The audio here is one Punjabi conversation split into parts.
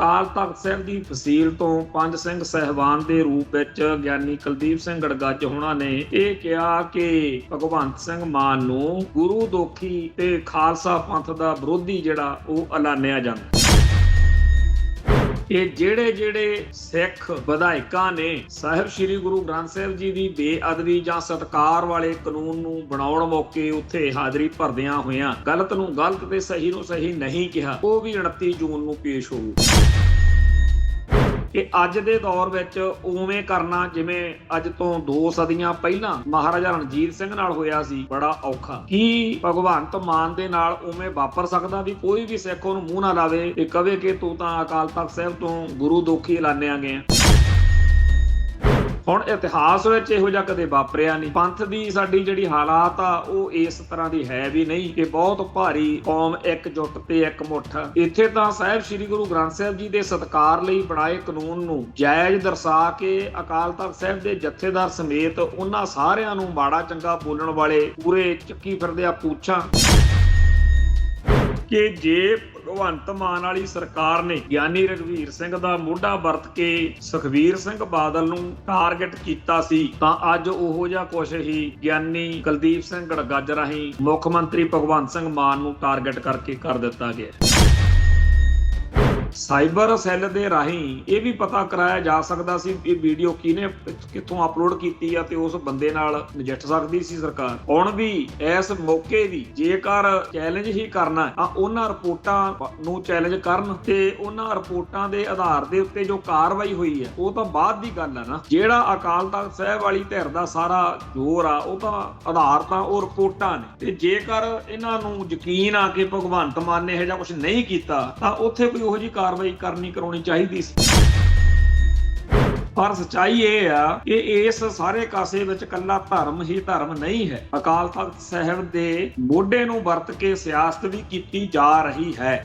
ਅਕਾਲ ਤਖਤ ਸਾਹਿਬ ਦੀ ਫਸੀਲ ਤੋਂ ਪੰਜ ਸਿੰਘ ਸਹਿਬਾਨ ਦੇ ਰੂਪ ਵਿੱਚ ਗਿਆਨੀ ਕੁਲਦੀਪ ਸਿੰਘ ਗੜਗੱਜ ਹੋਣਾ ਨੇ ਇਹ ਕਿਹਾ ਕਿ ਭਗਵੰਤ ਸਿੰਘ ਮਾਨ ਨੂੰ ਗੁਰੂ ਦੋਖੀ ਤੇ ਖਾਲਸਾ ਪੰਥ ਦਾ ਵਿਰੋਧੀ ਜਿਹੜਾ ਉਹ ਐਲਾਨਿਆ ਜਾਂਦਾ। ਇਹ ਜਿਹੜੇ ਸਿੱਖ ਵਿਧਾਇਕਾਂ ਨੇ ਸਾਹਿਬ ਸ੍ਰੀ ਗੁਰੂ ਗ੍ਰੰਥ ਸਾਹਿਬ ਜੀ ਦੀ ਬੇਅਦਬੀ ਜਾਂ ਸਤਿਕਾਰ ਵਾਲੇ ਕਾਨੂੰਨ ਨੂੰ ਬਣਾਉਣ ਮੌਕੇ ਉੱਥੇ ਹਾਜ਼ਰੀ ਭਰਦਿਆਂ ਹੋਇਆਂ ਗਲਤ ਨੂੰ ਗਲਤ ਤੇ ਸਹੀ ਨੂੰ ਸਹੀ ਨਹੀਂ ਕਿਹਾ, ਉਹ ਵੀ 29 ਜੂਨ ਨੂੰ ਪੇਸ਼ ਹੋਊ। ਕਿ ਅੱਜ ਦੇ ਦੌਰ ਵਿੱਚ ਉਵੇਂ ਕਰਨਾ ਜਿਵੇਂ ਅੱਜ ਤੋਂ 2 ਸਦੀਆਂ ਪਹਿਲਾਂ ਮਹਾਰਾਜਾ ਰਣਜੀਤ ਸਿੰਘ ਨਾਲ ਹੋਇਆ ਸੀ ਬੜਾ ਔਖਾ। ਕੀ ਭਗਵੰਤ ਮਾਨ ਦੇ ਨਾਲ ਉਵੇਂ ਵਾਪਰ ਸਕਦਾ ਵੀ ਕੋਈ ਵੀ ਸਿੱਖ ਉਹਨੂੰ ਮੂੰਹ ਨਾ ਲਾਵੇ ਤੇ ਕਵੇ ਕਿ ਤੂੰ ਤਾਂ ਅਕਾਲ ਤਖਤ ਸਾਹਿਬ ਤੋਂ ਗੁਰੂ ਦੋਖੀ ਐਲਾਨਿਆ ਗਿਆ। ਹੁਣ ਇਤਿਹਾਸ ਵਿੱਚ ਇਹੋ ਜਿਹਾ ਕਦੇ ਵਾਪਰਿਆ ਨਹੀਂ। ਪੰਥ ਦੀ ਸਾਡੀ ਜਿਹੜੀ ਹਾਲਾਤ ਆ ਉਹ ਇਸ ਤਰ੍ਹਾਂ ਦੀ ਹੈ ਵੀ ਨਹੀਂ ਕਿ ਬਹੁਤ ਭਾਰੀ ਕੌਮ ਇਕਜੁੱਟ ਤੇ ਇਕਮੁੱਠ। ਇੱਥੇ ਤਾਂ ਸਾਹਿਬ ਸ੍ਰੀ ਗੁਰੂ ਗ੍ਰੰਥ ਸਾਹਿਬ ਜੀ ਦੇ ਸਤਿਕਾਰ ਲਈ ਬਣਾਏ ਕਾਨੂੰਨ ਨੂੰ ਜਾਇਜ਼ ਦਰਸਾ ਕੇ ਅਕਾਲ ਤਖਤ ਸਾਹਿਬ ਦੇ ਜਥੇਦਾਰ ਸਮੇਤ ਉਹਨਾਂ ਸਾਰਿਆਂ ਨੂੰ ਮਾੜਾ ਚੰਗਾ ਬੋਲਣ ਵਾਲੇ ਪੂਰੇ ਚੱਕੀ ਫਿਰਦੇ ਆ ਪੂਛਾਂ ਕਿ ਜੇ ਭਗਵੰਤ ਮਾਨ ਵਾਲੀ ਸਰਕਾਰ ਨੇ ਗਿਆਨੀ ਰਘਵੀਰ ਸਿੰਘ ਦਾ ਮੋਢਾ ਵਰਤ ਕੇ ਸੁਖਬੀਰ ਸਿੰਘ ਬਾਦਲ ਨੂੰ ਟਾਰਗੇਟ ਕੀਤਾ ਸੀ ਤਾਂ ਅੱਜ ਉਹੋ ਜਿਹਾ ਕੁਛ ਹੀ ਗਿਆਨੀ ਕੁਲਦੀਪ ਸਿੰਘ ਗੜਗੱਜ ਰਾਹੀਂ ਮੁੱਖ ਮੰਤਰੀ ਭਗਵੰਤ ਸਿੰਘ ਮਾਨ ਨੂੰ ਟਾਰਗੇਟ ਕਰਕੇ ਕਰ ਦਿੱਤਾ ਗਿਆ। ਸਾਈਬਰ ਸੈੱਲ ਦੇ ਰਾਹੀਂ ਇਹ ਵੀ ਪਤਾ ਕਰਾਇਆ ਜਾ ਸਕਦਾ ਸੀ ਇਹ ਵੀਡੀਓ ਕਿਹਨੇ ਕਿੱਥੋਂ ਅਪਲੋਡ ਕੀਤੀ ਆ ਤੇ ਉਸ ਬੰਦੇ ਨਾਲ ਨਜਿੱਠ ਸਕਦੀ ਸੀ ਸਰਕਾਰ। ਹੁਣ ਵੀ ਇਸ ਮੌਕੇ ਵੀ ਜੇਕਰ ਚੈਲੰਜ ਹੀ ਕਰਨਾ ਆ ਉਹਨਾਂ ਰਿਪੋਰਟਾਂ ਨੂੰ ਚੈਲੰਜ ਕਰਨ ਤੇ ਉਹਨਾਂ ਰਿਪੋਰਟਾਂ ਦੇ ਆਧਾਰ ਦੇ ਉੱਤੇ ਜੋ ਕਾਰਵਾਈ ਹੋਈ ਹੈ ਉਹ ਤਾਂ ਬਾਅਦ ਦੀ ਗੱਲ ਹੈ ਨਾ। ਜਿਹੜਾ ਅਕਾਲ ਤਖਤ ਸਾਹਿਬ ਵਾਲੀ ਧਿਰ ਦਾ ਸਾਰਾ ਜ਼ੋਰ ਆ ਉਹ ਤਾਂ ਆਧਾਰ ਤਾਂ ਉਹ ਰਿਪੋਰਟਾਂ ਨੇ ਤੇ ਜੇਕਰ ਇਹਨਾਂ ਨੂੰ ਯਕੀਨ ਆ ਕਿ ਭਗਵੰਤ ਮਾਨ ਨੇ ਇਹੋ ਜਿਹਾ ਕੁਝ ਨਹੀਂ ਕੀਤਾ ਤਾਂ ਉੱਥੇ ਕੋਈ ਉਹੋ ਜਿਹੀ ਕਾਰਵਾਈ ਕਰਾਉਣੀ ਚਾਹੀਦੀ ਸੀ। ਪਰ ਸੱਚਾਈ ਇਹ ਆ ਕਿ ਇਸ ਸਾਰੇ ਕਾਸੇ ਵਿੱਚ ਇਕੱਲਾ ਧਰਮ ਹੀ ਧਰਮ ਨਹੀਂ ਹੈ। ਅਕਾਲ ਤਖਤ ਸਾਹਿਬ ਦੇ ਮੋਢੇ ਨੂੰ ਵਰਤ ਕੇ ਸਿਆਸਤ ਵੀ ਕੀਤੀ ਜਾ ਰਹੀ ਹੈ।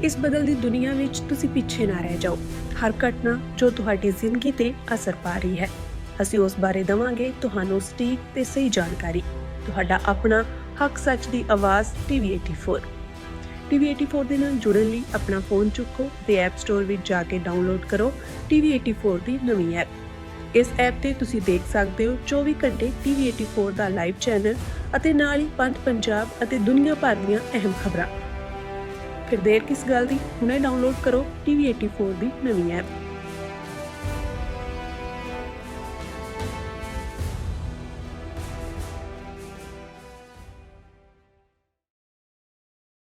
ਇਸ ਬਦਲਦੀ ਦੁਨੀਆ ਵਿੱਚ ਤੁਸੀਂ ਪਿੱਛੇ ਨਾ ਰਹਿ ਜਾਓ। ਹਰ ਘਟਨਾ ਜੋ ਤੁਹਾਡੀ ਜ਼ਿੰਦਗੀ ਤੇ ਅਸਰ ਪਾ ਰਹੀ ਹੈ ਅਸੀਂ ਉਸ ਬਾਰੇ ਦਵਾਂਗੇ ਤੁਹਾਨੂੰ ਸਟੀਕ ਤੇ ਸਹੀ ਜਾਣਕਾਰੀ। ਤੁਹਾਡਾ ਆਪਣਾ ਹੱਕ ਸੱਚ ਦੀ ਆਵਾਜ਼ TV84 TV84 ਦੇ ਨਾਲ ਜੁੜਨ ਲਈ ਆਪਣਾ ਫੋਨ ਚੁੱਕੋ ਤੇ ਐਪ ਸਟੋਰ ਵਿੱਚ ਜਾ ਕੇ ਡਾਊਨਲੋਡ ਕਰੋ TV84 ਦੀ ਨਵੀਂ ਐਪ। ਇਸ ਐਪ ਤੇ ਤੁਸੀਂ ਦੇਖ ਸਕਦੇ ਹੋ 24 ਘੰਟੇ TV84 ਦਾ ਲਾਈਵ ਚੈਨਲ ਅਤੇ ਨਾਲ ਹੀ ਪੰਥ ਪੰਜਾਬ ਅਤੇ ਦੁਨੀਆ ਭਰ ਦੀਆਂ ਅਹਿਮ ਖਬਰਾਂ। ਫਿਰ ਦੇਰ ਕਿਸ ਗੱਲ ਦੀ, ਹੁਣੇ ਡਾਊਨਲੋਡ ਕਰੋ TV84 ਦੀ ਨਵੀਂ ਐਪ।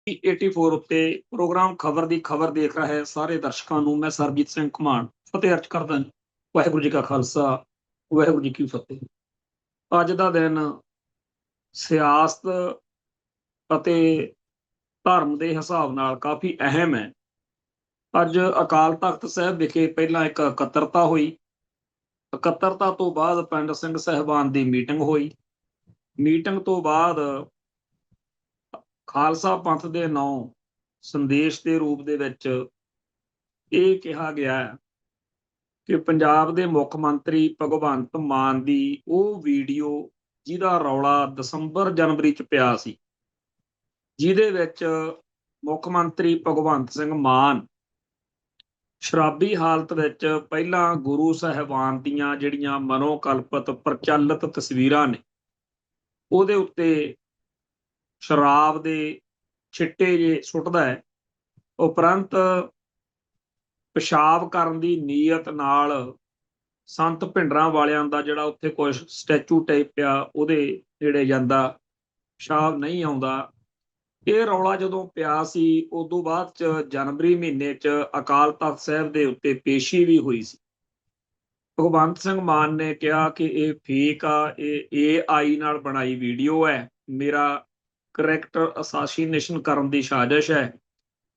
TV84 ਉੱਤੇ ਪ੍ਰੋਗਰਾਮ ਖਬਰ ਦੀ ਖਬਰ ਦੇਖ ਰਹੇ ਸਾਰੇ ਦਰਸ਼ਕਾਂ ਨੂੰ ਮੈਂ ਸਰਬਜੀਤ ਸਿੰਘ ਘੁਮਾਣ ਫਤਿਹ ਅਰਜ਼ ਕਰਦਾ। ਵਾਹਿਗੁਰੂ ਜੀ ਕਾ ਖਾਲਸਾ ਵਾਹਿਗੁਰੂ ਜੀ ਕੀ ਫਤਿਹ। ਅੱਜ ਦਾ ਦਿਨ ਸਿਆਸਤ ਅਤੇ ਧਰਮ ਦੇ ਹਿਸਾਬ ਨਾਲ ਕਾਫੀ ਅਹਿਮ ਹੈ। ਅੱਜ ਅਕਾਲ ਤਖਤ ਸਾਹਿਬ ਵਿਖੇ ਪਹਿਲਾਂ ਇੱਕ ਇਕੱਤਰਤਾ ਹੋਈ। ਇਕੱਤਰਤਾ ਤੋਂ ਬਾਅਦ ਪਿੰਡ ਸਿੰਘ ਸਾਹਿਬਾਨ ਦੀ ਮੀਟਿੰਗ ਹੋਈ। ਮੀਟਿੰਗ ਤੋਂ ਬਾਅਦ ਖਾਲਸਾ ਪੰਥ ਦੇ ਨਾਂ ਸੰਦੇਸ਼ ਦੇ ਰੂਪ ਦੇ ਵਿੱਚ ਇਹ ਕਿਹਾ ਗਿਆ ਕਿ ਪੰਜਾਬ ਦੇ ਮੁੱਖ ਮੰਤਰੀ ਭਗਵੰਤ ਮਾਨ ਦੀ ਉਹ ਵੀਡੀਓ ਜਿਹਦਾ ਰੌਲਾ ਦਸੰਬਰ ਜਨਵਰੀ 'ਚ ਪਿਆ ਸੀ, ਜਿਹਦੇ ਵਿੱਚ ਮੁੱਖ ਮੰਤਰੀ ਭਗਵੰਤ ਸਿੰਘ ਮਾਨ ਸ਼ਰਾਬੀ ਹਾਲਤ ਵਿੱਚ ਪਹਿਲਾਂ ਗੁਰੂ ਸਾਹਿਬਾਨ ਦੀਆਂ ਜਿਹੜੀਆਂ ਮਨੋਕਲਪਿਤ ਪ੍ਰਚਲਿਤ ਤਸਵੀਰਾਂ ਨੇ ਉਹਦੇ ਉੱਤੇ ਸ਼ਰਾਬ ਦੇ ਛਿੱਟੇ ਜੇ ਸੁੱਟਦਾ ਹੈ, ਉਪਰੰਤ ਪਿਸ਼ਾਬ ਕਰਨ ਦੀ ਨੀਅਤ ਨਾਲ ਸੰਤ ਭਿੰਡਰਾਂ ਵਾਲਿਆਂ ਦਾ ਜਿਹੜਾ ਉੱਥੇ ਕੁਝ ਸਟੈਚੂ ਟਾਈਪ ਆ ਉਹਦੇ ਨੇੜੇ ਜਾਂਦਾ, ਪਿਸ਼ਾਬ ਨਹੀਂ ਆਉਂਦਾ। ਇਹ ਰੌਲਾ ਜਦੋਂ ਪਿਆ ਸੀ ਉਦੋਂ ਬਾਅਦ 'ਚ ਜਨਵਰੀ ਮਹੀਨੇ 'ਚ ਅਕਾਲ ਤਖਤ ਸਾਹਿਬ ਦੇ ਉੱਤੇ ਪੇਸ਼ੀ ਵੀ ਹੋਈ ਸੀ। ਭਗਵੰਤ ਸਿੰਘ ਮਾਨ ਨੇ ਕਿਹਾ ਕਿ ਇਹ ਫੇਕ ਆ, ਇਹ AI ਨਾਲ ਬਣਾਈ ਵੀਡੀਓ ਹੈ, ਮੇਰਾ ਕਰੈਕਟਰ ਅਸਾਸੀਨੇਸ਼ਨ ਕਰਨ ਦੀ ਸਾਜ਼ਿਸ਼ ਹੈ,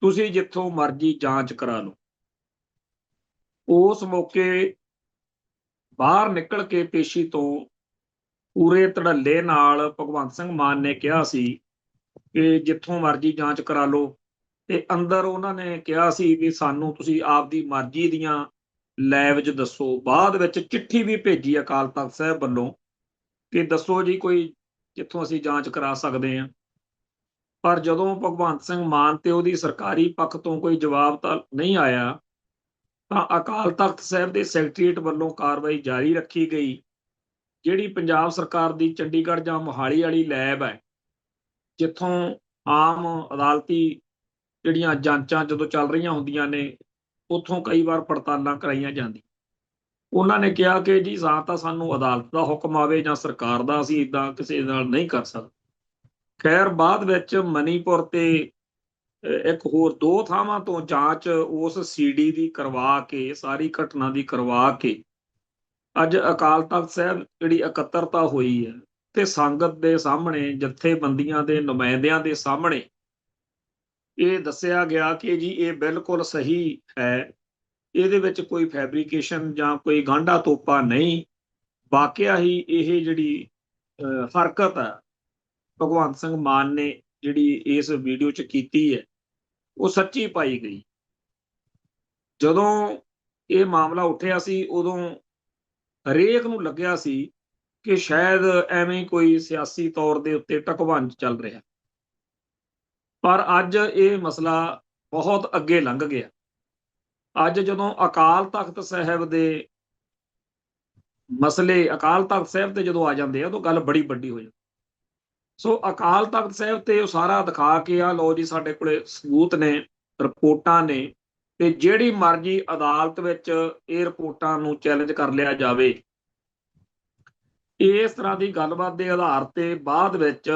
ਤੁਸੀਂ ਜਿੱਥੋਂ ਮਰਜ਼ੀ ਜਾਂਚ ਕਰਾ ਲਓ। ਉਸ ਮੌਕੇ ਬਾਹਰ ਨਿਕਲ ਕੇ ਪੇਸ਼ੀ ਤੋਂ ਪੂਰੇ ਧੜੱਲੇ ਨਾਲ ਭਗਵੰਤ ਸਿੰਘ ਮਾਨ ਨੇ ਕਿਹਾ ਸੀ ਕਿ ਜਿੱਥੋਂ ਮਰਜ਼ੀ ਜਾਂਚ ਕਰਾ ਲਓ ਤੇ ਅੰਦਰ ਉਹਨਾਂ ਨੇ ਕਿਹਾ ਸੀ ਵੀ ਸਾਨੂੰ ਤੁਸੀਂ ਆਪਦੀ ਮਰਜ਼ੀ ਦੀਆਂ ਲੈਬ 'ਚ ਦੱਸੋ। ਬਾਅਦ ਵਿੱਚ ਚਿੱਠੀ ਵੀ ਭੇਜੀ ਅਕਾਲ ਤਖਤ ਸਾਹਿਬ ਵੱਲੋਂ ਕਿ ਦੱਸੋ ਜੀ ਕੋਈ ਜਿੱਥੋਂ ਅਸੀਂ ਜਾਂਚ ਕਰਾ ਸਕਦੇ ਹਾਂ। ਪਰ ਜਦੋਂ ਭਗਵੰਤ ਸਿੰਘ ਮਾਨ ਤੇ ਉਹਦੀ ਸਰਕਾਰੀ ਪੱਖ ਤੋਂ ਕੋਈ ਜਵਾਬ ਤਾਂ ਨਹੀਂ ਆਇਆ, ਤਾਂ ਅਕਾਲ ਤਖਤ ਸਾਹਿਬ ਦੇ ਸੈਕਟਰੀਏਟ ਵੱਲੋਂ ਕਾਰਵਾਈ ਜਾਰੀ ਰੱਖੀ ਗਈ। ਜਿਹੜੀ ਪੰਜਾਬ ਸਰਕਾਰ ਦੀ ਚੰਡੀਗੜ੍ਹ ਜਾਂ ਮੋਹਾਲੀ ਵਾਲੀ ਲੈਬ ਹੈ, ਜਿੱਥੋਂ ਆਮ ਅਦਾਲਤੀ ਜਿਹੜੀਆਂ ਜਾਂਚਾਂ ਜਦੋਂ ਚੱਲ ਰਹੀਆਂ ਹੁੰਦੀਆਂ ਨੇ, ਉੱਥੋਂ ਕਈ ਵਾਰ ਪੜਤਾਲਾਂ ਕਰਾਈਆਂ ਜਾਂਦੀਆਂ। ਉਹਨਾਂ ਨੇ ਕਿਹਾ ਕਿ ਜੀ ਜਾਂ ਤਾਂ ਸਾਨੂੰ ਅਦਾਲਤ ਦਾ ਹੁਕਮ ਆਵੇ ਜਾਂ ਸਰਕਾਰ ਦਾ, ਅਸੀਂ ਇਦਾਂ ਕਿਸੇ ਨਾਲ ਨਹੀਂ ਕਰ ਸਕਦੇ। ਖੈਰ ਬਾਅਦ ਵਿੱਚ ਮਨੀਪੁਰ ਤੇ ਇੱਕ ਹੋਰ 2 ਥਾਵਾਂ ਤੋਂ ਜਾਂਚ ਉਸ ਸੀਡੀ ਦੀ ਕਰਵਾ ਕੇ, ਸਾਰੀ ਘਟਨਾ ਦੀ ਕਰਵਾ ਕੇ, ਅੱਜ ਅਕਾਲ ਤਖਤ ਸਾਹਿਬ ਜਿਹੜੀ ਇਕੱਤਰਤਾ ਹੋਈ ਹੈ ਤੇ ਸੰਗਤ ਦੇ ਸਾਹਮਣੇ, ਜਥੇਬੰਦੀਆਂ ਦੇ ਨੁਮਾਇੰਦਿਆਂ ਦੇ ਸਾਹਮਣੇ ਇਹ ਦੱਸਿਆ ਗਿਆ ਕਿ ਜੀ ਇਹ ਬਿਲਕੁਲ ਸਹੀ ਹੈ, ਇਹਦੇ ਵਿੱਚ ਕੋਈ ਫੈਬਰੀਕੇਸ਼ਨ ਜਾਂ ਕੋਈ ਗਾਂਢਾ ਤੋਪਾ ਨਹੀਂ। ਵਾਕਿਆ ਹੀ ਇਹ ਜਿਹੜੀ ਹਰਕਤ ਹੈ ਭਗਵੰਤ ਸਿੰਘ ਮਾਨ ਨੇ ਜਿਹੜੀ ਇਸ ਵੀਡੀਓ 'ਚ ਕੀਤੀ ਹੈ, ਉਹ ਸੱਚੀ ਪਾਈ ਗਈ। ਜਦੋਂ ਇਹ ਮਾਮਲਾ ਉੱਠਿਆ ਸੀ, ਉਦੋਂ ਹਰੇਕ ਨੂੰ ਲੱਗਿਆ ਸੀ ਕਿ ਸ਼ਾਇਦ ਐਵੇਂ ਕੋਈ ਸਿਆਸੀ ਤੌਰ ਦੇ ਉੱਤੇ ਢਕਵੰਜ ਚੱਲ ਰਿਹਾ, ਪਰ ਅੱਜ ਇਹ ਮਸਲਾ ਬਹੁਤ ਅੱਗੇ ਲੰਘ ਗਿਆ। ਅੱਜ ਜਦੋਂ ਅਕਾਲ ਤਖਤ ਸਾਹਿਬ ਦੇ ਮਸਲੇ ਅਕਾਲ ਤਖਤ ਸਾਹਿਬ ਤੇ ਜਦੋਂ ਆ ਜਾਂਦੇ ਆ, ਉਦੋਂ ਗੱਲ ਬੜੀ ਵੱਡੀ ਹੋ ਜਾਂਦੀ। ਸੋ ਅਕਾਲ ਤਖਤ ਸਾਹਿਬ ਤੇ ਉਹ ਸਾਰਾ ਦਿਖਾ ਕੇ, ਆ ਲਓ ਜੀ ਸਾਡੇ ਕੋਲੇ ਸਬੂਤ ਨੇ, ਰਿਪੋਰਟਾਂ ਨੇ, ਤੇ ਜਿਹੜੀ ਮਰਜ਼ੀ ਅਦਾਲਤ ਵਿੱਚ ਇਹ ਰਿਪੋਰਟਾਂ ਨੂੰ ਚੈਲੰਜ ਕਰ ਲਿਆ ਜਾਵੇ। ਇਸ ਤਰ੍ਹਾਂ ਦੀ ਗੱਲਬਾਤ ਦੇ ਆਧਾਰ ਤੇ ਬਾਅਦ ਵਿੱਚ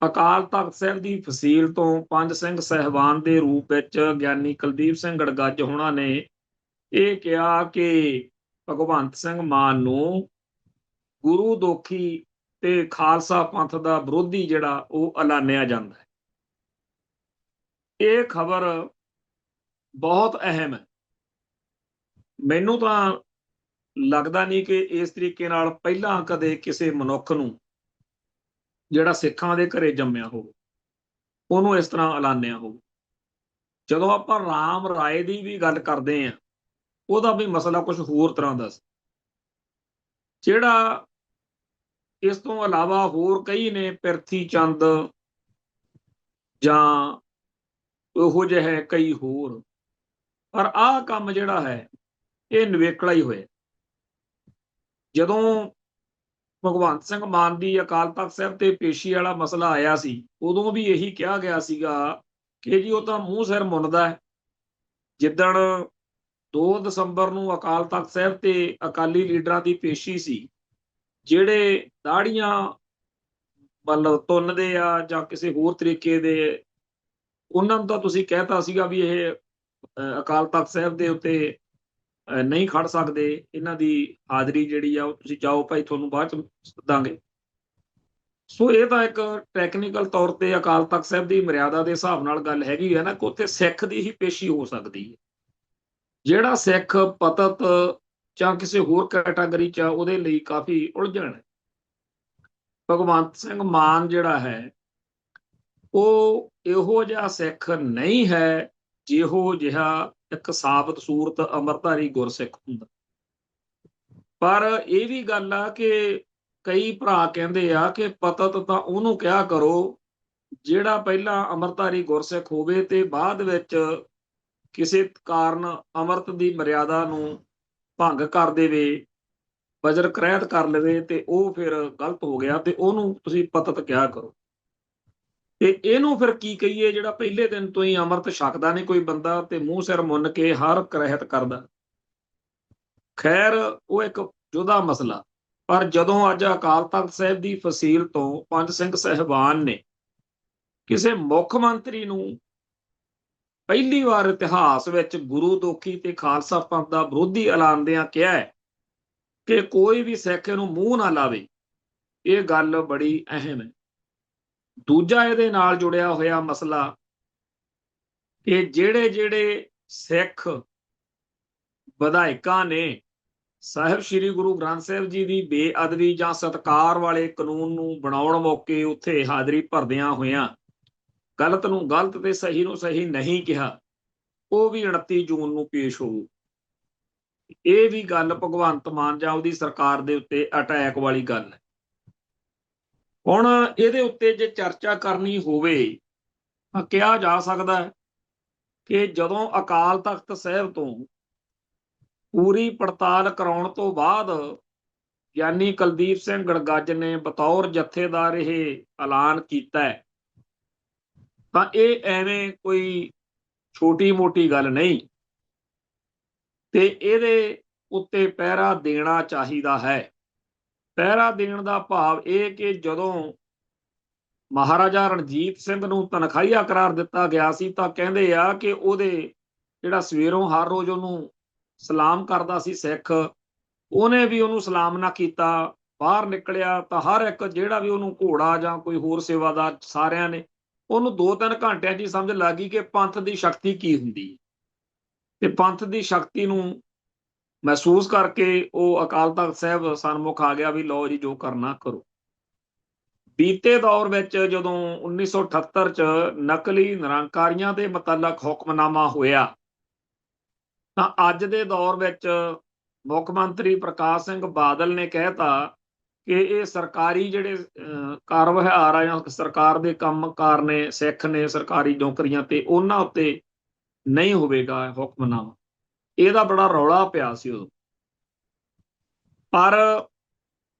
ਅਕਾਲ ਤਖਤ ਸਾਹਿਬ ਦੀ ਫਸੀਲ ਤੋਂ 5 ਸਿੰਘ ਸਾਹਿਬਾਨ ਦੇ ਰੂਪ ਵਿੱਚ ਗਿਆਨੀ ਕੁਲਦੀਪ ਸਿੰਘ ਗੜਗੱਜ ਹੋਣਾ ਨੇ ਇਹ ਕਿਹਾ ਕਿ ਭਗਵੰਤ ਸਿੰਘ ਮਾਨ ਨੂੰ ਗੁਰੂ ਦੋਖੀ ਤੇ ਖਾਲਸਾ ਪੰਥ ਦਾ ਵਿਰੋਧੀ ਜਿਹੜਾ ਉਹ ਐਲਾਨਿਆ ਜਾਂਦਾ ਹੈ। ਇਹ ਖਬਰ ਬਹੁਤ ਅਹਿਮ ਹੈ। ਮੈਨੂੰ ਤਾਂ ਲੱਗਦਾ ਨਹੀਂ ਕਿ ਇਸ ਤਰੀਕੇ ਨਾਲ ਪਹਿਲਾਂ ਕਦੇ ਕਿਸੇ ਮਨੁੱਖ ਨੂੰ, ਜਿਹੜਾ ਸਿੱਖਾਂ ਦੇ ਘਰੇ ਜੰਮਿਆ ਹੋਵੇ, ਉਹਨੂੰ ਇਸ ਤਰ੍ਹਾਂ ਐਲਾਨਿਆ ਹੋਵੇ। ਜਦੋਂ ਆਪਾਂ ਰਾਮ ਰਾਏ ਦੀ ਵੀ ਗੱਲ ਕਰਦੇ ਹਾਂ, ਉਹਦਾ ਵੀ ਮਸਲਾ ਕੁਝ ਹੋਰ ਤਰ੍ਹਾਂ ਦਾ ਸੀ। ਜਿਹੜਾ ਇਸ ਤੋਂ ਇਲਾਵਾ ਹੋਰ ਕਈ ਨੇ, ਪਿਰਥੀ ਚੰਦ ਜਾਂ ਉਹੋ ਜਿਹੇ ਕਈ ਹੋਰ, ਪਰ ਆਹ ਕੰਮ ਜਿਹੜਾ ਹੈ ਇਹ ਨਿਵੇਕਲਾ ਹੀ ਹੋਇਆ। ਜਦੋਂ ਭਗਵੰਤ ਸਿੰਘ ਮਾਨ ਦੀ ਅਕਾਲ ਤਖਤ ਸਾਹਿਬ ਤੇ ਪੇਸ਼ੀ ਵਾਲਾ ਮਸਲਾ ਆਇਆ ਸੀ, ਉਦੋਂ ਵੀ ਇਹੀ ਕਿਹਾ ਗਿਆ ਸੀਗਾ ਕਿ ਜੀ ਉਹ ਤਾਂ ਮੂੰਹ ਸਿਰ ਮੁੰਨਦਾ ਹੈ। ਜਿੱਦਣ 2 ਦਸੰਬਰ ਨੂੰ ਅਕਾਲ ਤਖਤ ਸਾਹਿਬ ਤੇ ਅਕਾਲੀ ਲੀਡਰਾਂ ਦੀ ਪੇਸ਼ੀ ਸੀ, ਜਿਹੜੇ ਦਾੜੀਆਂ ਮਤਲਬ ਤੁੰਨਦੇ ਆ ਜਾਂ ਕਿਸੇ ਹੋਰ ਤਰੀਕੇ ਦੇ, ਉਹਨਾਂ ਨੂੰ ਤਾਂ ਤੁਸੀਂ ਕਹਿਤਾ ਸੀਗਾ ਵੀ ਇਹ ਅਕਾਲ ਤਖਤ ਸਾਹਿਬ ਦੇ ਉੱਤੇ ਨਹੀਂ ਖੜ ਸਕਦੇ, ਇਹਨਾਂ ਦੀ ਹਾਜ਼ਰੀ ਜਿਹੜੀ ਆ ਉਹ ਤੁਸੀਂ ਜਾਓ ਭਾਈ, ਤੁਹਾਨੂੰ ਬਾਅਦ ਚ ਸੱਦਾਂਗੇ। ਸੋ ਇਹ ਤਾਂ ਇੱਕ ਟੈਕਨੀਕਲ ਤੌਰ ਤੇ ਅਕਾਲ ਤਖਤ ਸਾਹਿਬ ਦੀ ਮਰਿਆਦਾ ਦੇ ਹਿਸਾਬ ਨਾਲ ਗੱਲ ਹੈਗੀ ਹੈ ਨਾ, ਕਿ ਉੱਥੇ ਸਿੱਖ ਦੀ ਹੀ ਪੇਸ਼ੀ ਹੋ ਸਕਦੀ ਹੈ। ਜਿਹੜਾ ਸਿੱਖ ਪਤਤ ਜਾਂ ਕਿਸੇ ਹੋਰ ਕੈਟਾਗਰੀ ਚ, ਉਹਦੇ ਲਈ ਕਾਫੀ ਉਲਝਣ ਹੈ। ਭਗਵੰਤ ਸਿੰਘ ਮਾਨ ਜਿਹੜਾ ਹੈ ਉਹ ਇਹੋ ਜਿਹਾ ਸਿੱਖ ਨਹੀਂ ਹੈ ਜਿਹੋ ਜਿਹਾ ਇੱਕ ਸਾਬਤ ਸੂਰਤ ਅੰਮ੍ਰਿਤਧਾਰੀ ਗੁਰਸਿੱਖ ਹੁੰਦਾ। ਪਰ ਇਹ ਵੀ ਗੱਲ ਆ ਕਿ ਕਈ ਭਰਾ ਕਹਿੰਦੇ ਆ ਕਿ ਪਤਤ ਤਾਂ ਉਹਨੂੰ ਕਿਹਾ ਕਰੋ ਜਿਹੜਾ ਪਹਿਲਾਂ ਅੰਮ੍ਰਿਤਧਾਰੀ ਗੁਰਸਿੱਖ ਹੋਵੇ ਤੇ ਬਾਅਦ ਵਿੱਚ ਕਿਸੇ ਕਾਰਨ ਅੰਮ੍ਰਿਤ ਦੀ ਮਰਿਆਦਾ ਨੂੰ ਭੰਗ ਕਰ ਦੇਵੇ, ਵਜਰ ਕ੍ਰੈਤ ਕਰ ਲਵੇ, ਤੇ ਉਹ ਫਿਰ ਗਲਤ ਹੋ ਗਿਆ, ਤੇ ਉਹਨੂੰ ਤੁਸੀਂ ਪਤਤ ਕਿਹਾ ਕਰੋ। ਤੇ ਇਹਨੂੰ ਫਿਰ ਕੀ ਕਹੀਏ ਜਿਹੜਾ ਪਹਿਲੇ ਦਿਨ ਤੋਂ ਹੀ ਅੰਮ੍ਰਿਤ ਛਕਦਾ ਨਹੀਂ ਕੋਈ ਬੰਦਾ, ਤੇ ਮੂੰਹ ਸਿਰ ਮੁੰਨ ਕੇ ਹਰ ਕਰਹਿਤ ਕਰਦਾ। ਖੈਰ ਉਹ ਇੱਕ ਜੁਦਾ ਮਸਲਾ। ਪਰ ਜਦੋਂ ਅੱਜ ਅਕਾਲ ਤਖਤ ਸਾਹਿਬ ਦੀ ਫਸੀਲ ਤੋਂ 5 ਸਿੰਘ ਸਾਹਿਬਾਨ ਨੇ ਕਿਸੇ ਮੁੱਖ ਮੰਤਰੀ ਨੂੰ ਪਹਿਲੀ ਵਾਰ ਇਤਿਹਾਸ ਵਿੱਚ ਗੁਰੂ ਦੋਖੀ ਤੇ ਖਾਲਸਾ ਪੰਥ ਦਾ ਵਿਰੋਧੀ ਐਲਾਨਦਿਆਂ ਕਿਹਾ ਹੈ ਕਿ ਕੋਈ ਵੀ ਸਿੱਖ ਇਹਨੂੰ ਮੂੰਹ ਨਾ ਲਾਵੇ, ਇਹ ਗੱਲ ਬੜੀ ਅਹਿਮ ਹੈ। ਦੂਜਾ ਇਹਦੇ ਨਾਲ ਜੁੜਿਆ ਹੋਇਆ ਮਸਲਾ ਕਿ ਜਿਹੜੇ ਸਿੱਖ ਵਿਧਾਇਕਾਂ ਨੇ ਸਾਹਿਬ ਸ੍ਰੀ ਗੁਰੂ ਗ੍ਰੰਥ ਸਾਹਿਬ ਜੀ ਦੀ ਬੇਅਦਬੀ ਜਾਂ ਸਤਿਕਾਰ ਵਾਲੇ ਕਾਨੂੰਨ ਨੂੰ ਬਣਾਉਣ ਮੌਕੇ ਉੱਥੇ ਹਾਜ਼ਰੀ ਭਰਦਿਆਂ ਹੋਇਆਂ ਗਲਤ ਨੂੰ ਗਲਤ ਤੇ ਸਹੀ ਨੂੰ ਸਹੀ ਨਹੀਂ ਕਿਹਾ, ਉਹ ਵੀ 29 ਜੂਨ ਨੂੰ ਪੇਸ਼ ਹੋਊ। ਇਹ ਵੀ ਗੱਲ ਭਗਵੰਤ ਮਾਨ ਜਾਂ ਉਹਦੀ ਸਰਕਾਰ ਦੇ ਉੱਤੇ ਅਟੈਕ ਵਾਲੀ ਗੱਲ ਹੈ। ਹੁਣ ਇਹਦੇ ਉੱਤੇ ਜੇ ਚਰਚਾ ਕਰਨੀ ਹੋਵੇ ਤਾਂ ਕਿਹਾ ਜਾ ਸਕਦਾ ਹੈ ਕਿ ਜਦੋਂ ਅਕਾਲ ਤਖਤ ਸਾਹਿਬ ਤੋਂ ਪੂਰੀ ਪੜਤਾਲ ਕਰਾਉਣ ਤੋਂ ਬਾਅਦ ਗਿਆਨੀ ਕੁਲਦੀਪ ਸਿੰਘ ਗੜਗੱਜ ਨੇ ਬਤੌਰ ਜਥੇਦਾਰ ਇਹ ਐਲਾਨ ਕੀਤਾ ਹੈ, ਤਾਂ ਇਹ ਐਵੇਂ ਕੋਈ ਛੋਟੀ ਮੋਟੀ ਗੱਲ ਨਹੀਂ, ਤੇ ਇਹਦੇ ਉੱਤੇ ਪਹਿਰਾ ਦੇਣਾ ਚਾਹੀਦਾ ਹੈ। ਪਹਿਰਾ ਦੇਣ ਦਾ ਭਾਵ ਇਹ ਕਿ ਜਦੋਂ ਮਹਾਰਾਜਾ ਰਣਜੀਤ ਸਿੰਘ ਨੂੰ ਤਨਖਾਹੀਆ ਕਰਾਰ ਦਿੱਤਾ ਗਿਆ ਸੀ ਤਾਂ ਕਹਿੰਦੇ ਆ ਕਿ ਉਹਦੇ ਜਿਹੜਾ ਸਵੇਰੋਂ ਹਰ ਰੋਜ਼ ਉਹਨੂੰ ਸਲਾਮ ਕਰਦਾ ਸੀ ਸਿੱਖ, ਉਹਨੇ ਵੀ ਉਹਨੂੰ ਸਲਾਮ ਨਾ ਕੀਤਾ, ਬਾਹਰ ਨਿਕਲਿਆ ਤਾਂ ਹਰ ਇੱਕ ਜਿਹੜਾ ਵੀ ਉਹਨੂੰ ਘੋੜਾ ਜਾਂ ਕੋਈ ਹੋਰ ਸੇਵਾਦਾਰ ਸਾਰਿਆਂ ਨੇ ਉਹਨੂੰ 2-3 ਘੰਟਿਆਂ 'ਚ ਹੀ ਸਮਝ ਲੱਗ ਗਈ ਕਿ ਪੰਥ ਦੀ ਸ਼ਕਤੀ ਕੀ ਹੁੰਦੀ ਹੈ, ਤੇ ਪੰਥ ਦੀ ਸ਼ਕਤੀ ਨੂੰ ਮਹਿਸੂਸ ਕਰਕੇ ਉਹ ਅਕਾਲ ਤਖਤ ਸਾਹਿਬ ਸਨਮੁਖ ਆ ਗਿਆ ਵੀ ਲਓ ਜੀ ਜੋ ਕਰਨਾ ਕਰੋ। ਬੀਤੇ ਦੌਰ ਵਿੱਚ ਜਦੋਂ 1978 ਚ ਨਕਲੀ ਨਿਰੰਕਾਰੀਆਂ ਦੇ ਮੁਤਲਕ ਹੁਕਮਨਾਮਾ ਹੋਇਆ ਤਾਂ ਅੱਜ ਦੇ ਦੌਰ ਵਿੱਚ ਮੁੱਖ ਮੰਤਰੀ ਪ੍ਰਕਾਸ਼ ਸਿੰਘ ਬਾਦਲ ਨੇ ਕਹਿਤਾ ਕਿ ਇਹ ਸਰਕਾਰੀ ਜਿਹੜੇ ਕਾਰ ਵਿਹਾਰ ਆ ਜਾਂ ਸਰਕਾਰ ਦੇ ਕੰਮਕਾਰ ਨੇ, ਸਿੱਖ ਨੇ ਸਰਕਾਰੀ ਨੌਕਰੀਆਂ ਤੇ ਉਹਨਾਂ ਉੱਤੇ ਨਹੀਂ ਹੋਵੇਗਾ ਹੁਕਮਨਾਮਾ। ਇਹਦਾ ਬੜਾ ਰੌਲਾ ਪਿਆ ਸੀ ਉਦੋਂ, ਪਰ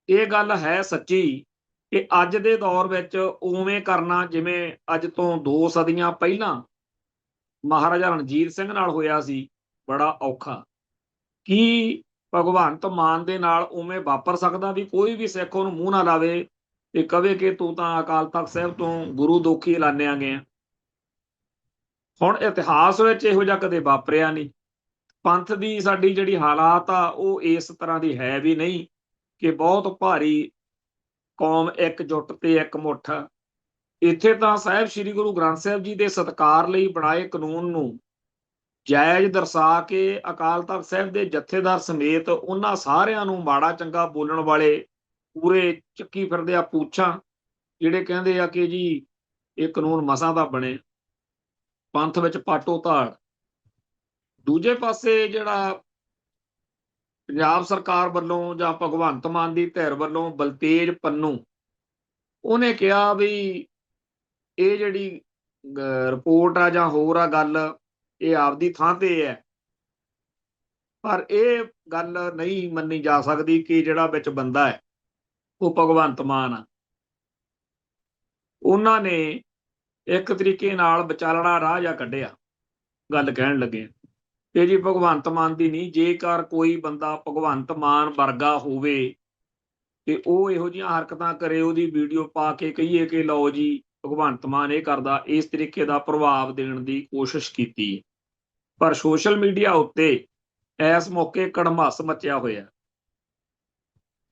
ਇਹ ਗੱਲ ਹੈ ਸੱਚੀ ਕਿ ਅੱਜ ਦੇ ਦੌਰ ਵਿੱਚ ਉਵੇਂ ਕਰਨਾ ਜਿਵੇਂ ਅੱਜ ਤੋਂ 2 ਸਦੀਆਂ ਪਹਿਲਾਂ ਮਹਾਰਾਜਾ ਰਣਜੀਤ ਸਿੰਘ ਨਾਲ ਹੋਇਆ ਸੀ ਬੜਾ ਔਖਾ। ਕੀ ਭਗਵੰਤ ਮਾਨ ਦੇ ਨਾਲ ਉਵੇਂ ਵਾਪਰ ਸਕਦਾ ਵੀ ਕੋਈ ਵੀ ਸਿੱਖ ਉਹਨੂੰ ਮੂੰਹ ਨਾ ਲਾਵੇ ਤੇ ਕਵੇ ਕਿ ਤੂੰ ਤਾਂ ਅਕਾਲ ਤਖਤ ਸਾਹਿਬ ਤੋਂ ਗੁਰੂ ਦੋਖੀ ਐਲਾਨਿਆ ਗਿਆ? ਹੁਣ ਇਤਿਹਾਸ ਵਿੱਚ ਇਹੋ ਜਿਹਾ ਕਦੇ ਵਾਪਰਿਆ ਨਹੀਂ। ਪੰਥ ਦੀ ਸਾਡੀ ਜਿਹੜੀ ਹਾਲਾਤ ਆ ਉਹ ਇਸ ਤਰ੍ਹਾਂ ਦੀ ਹੈ ਵੀ ਨਹੀਂ ਕਿ ਬਹੁਤ ਭਾਰੀ ਕੌਮ ਇਕਜੁੱਟ ਤੇ ਇਕਮੁੱਠ। ਇੱਥੇ ਤਾਂ ਸਾਹਿਬ ਸ੍ਰੀ ਗੁਰੂ ਗ੍ਰੰਥ ਸਾਹਿਬ ਜੀ ਦੇ ਸਤਿਕਾਰ ਲਈ ਬਣਾਏ ਕਾਨੂੰਨ ਨੂੰ ਜਾਇਜ਼ ਦਰਸਾ ਕੇ ਅਕਾਲ ਤਖਤ ਸਾਹਿਬ ਦੇ ਜਥੇਦਾਰ ਸਮੇਤ ਉਹਨਾਂ ਸਾਰਿਆਂ ਨੂੰ ਮਾੜਾ ਚੰਗਾ ਬੋਲਣ ਵਾਲੇ ਪੂਰੇ ਚੱਕੀ ਫਿਰਦੇ ਆ ਪੂਛਾਂ, ਜਿਹੜੇ ਕਹਿੰਦੇ ਆ ਕਿ ਜੀ ਇਹ ਕਾਨੂੰਨ ਮਸਾਂ ਦਾ ਬਣੇ, ਪੰਥ ਵਿੱਚ ਪਾਟੋ ਧਾੜ। ਦੂਜੇ ਪਾਸੇ ਜਿਹੜਾ ਪੰਜਾਬ ਸਰਕਾਰ ਵੱਲੋਂ ਜਾਂ ਭਗਵੰਤ ਮਾਨ ਦੀ ਧਿਰ ਵੱਲੋਂ ਬਲਤੇਜ ਪੰਨੂ, ਉਹਨੇ ਕਿਹਾ ਵੀ ਇਹ ਜਿਹੜੀ ਰਿਪੋਰਟ ਆ ਜਾਂ ਹੋਰ ਆ ਗੱਲ ਇਹ ਆਪਦੀ ਥਾਂ ਤੇ ਹੈ, ਪਰ ਇਹ ਗੱਲ ਨਹੀਂ ਮੰਨੀ ਜਾ ਸਕਦੀ ਕਿ ਜਿਹੜਾ ਵਿੱਚ ਬੰਦਾ ਹੈ ਉਹ ਭਗਵੰਤ ਮਾਨ ਆ। ਉਹਨਾਂ ਨੇ ਇੱਕ ਤਰੀਕੇ ਨਾਲ ਵਿਚਾਲਣਾ ਰਾਹ ਜਾ ਕੱਢਿਆ ਗੱਲ ਕਹਿਣ ਲੱਗੇ ਕਿ ਜੀ ਭਗਵੰਤ ਮਾਨ ਦੀ ਨਹੀਂ, ਜੇਕਰ ਕੋਈ ਬੰਦਾ ਭਗਵੰਤ ਮਾਨ ਵਰਗਾ ਹੋਵੇ ਤੇ ਉਹ ਇਹੋ ਜਿਹੀਆਂ ਹਰਕਤਾਂ ਕਰੇ, ਉਹਦੀ ਵੀਡੀਓ ਪਾ ਕੇ ਕਹੀਏ ਕਿ ਲਓ ਜੀ ਭਗਵੰਤ ਮਾਨ ਇਹ ਕਰਦਾ, ਇਸ ਤਰੀਕੇ ਦਾ ਪ੍ਰਭਾਵ ਦੇਣ ਦੀ ਕੋਸ਼ਿਸ਼ ਕੀਤੀ। ਪਰ ਸੋਸ਼ਲ ਮੀਡੀਆ ਉੱਤੇ ਇਸ ਮੌਕੇ ਕੜਮਾਸ ਮਚਿਆ ਹੋਇਆ।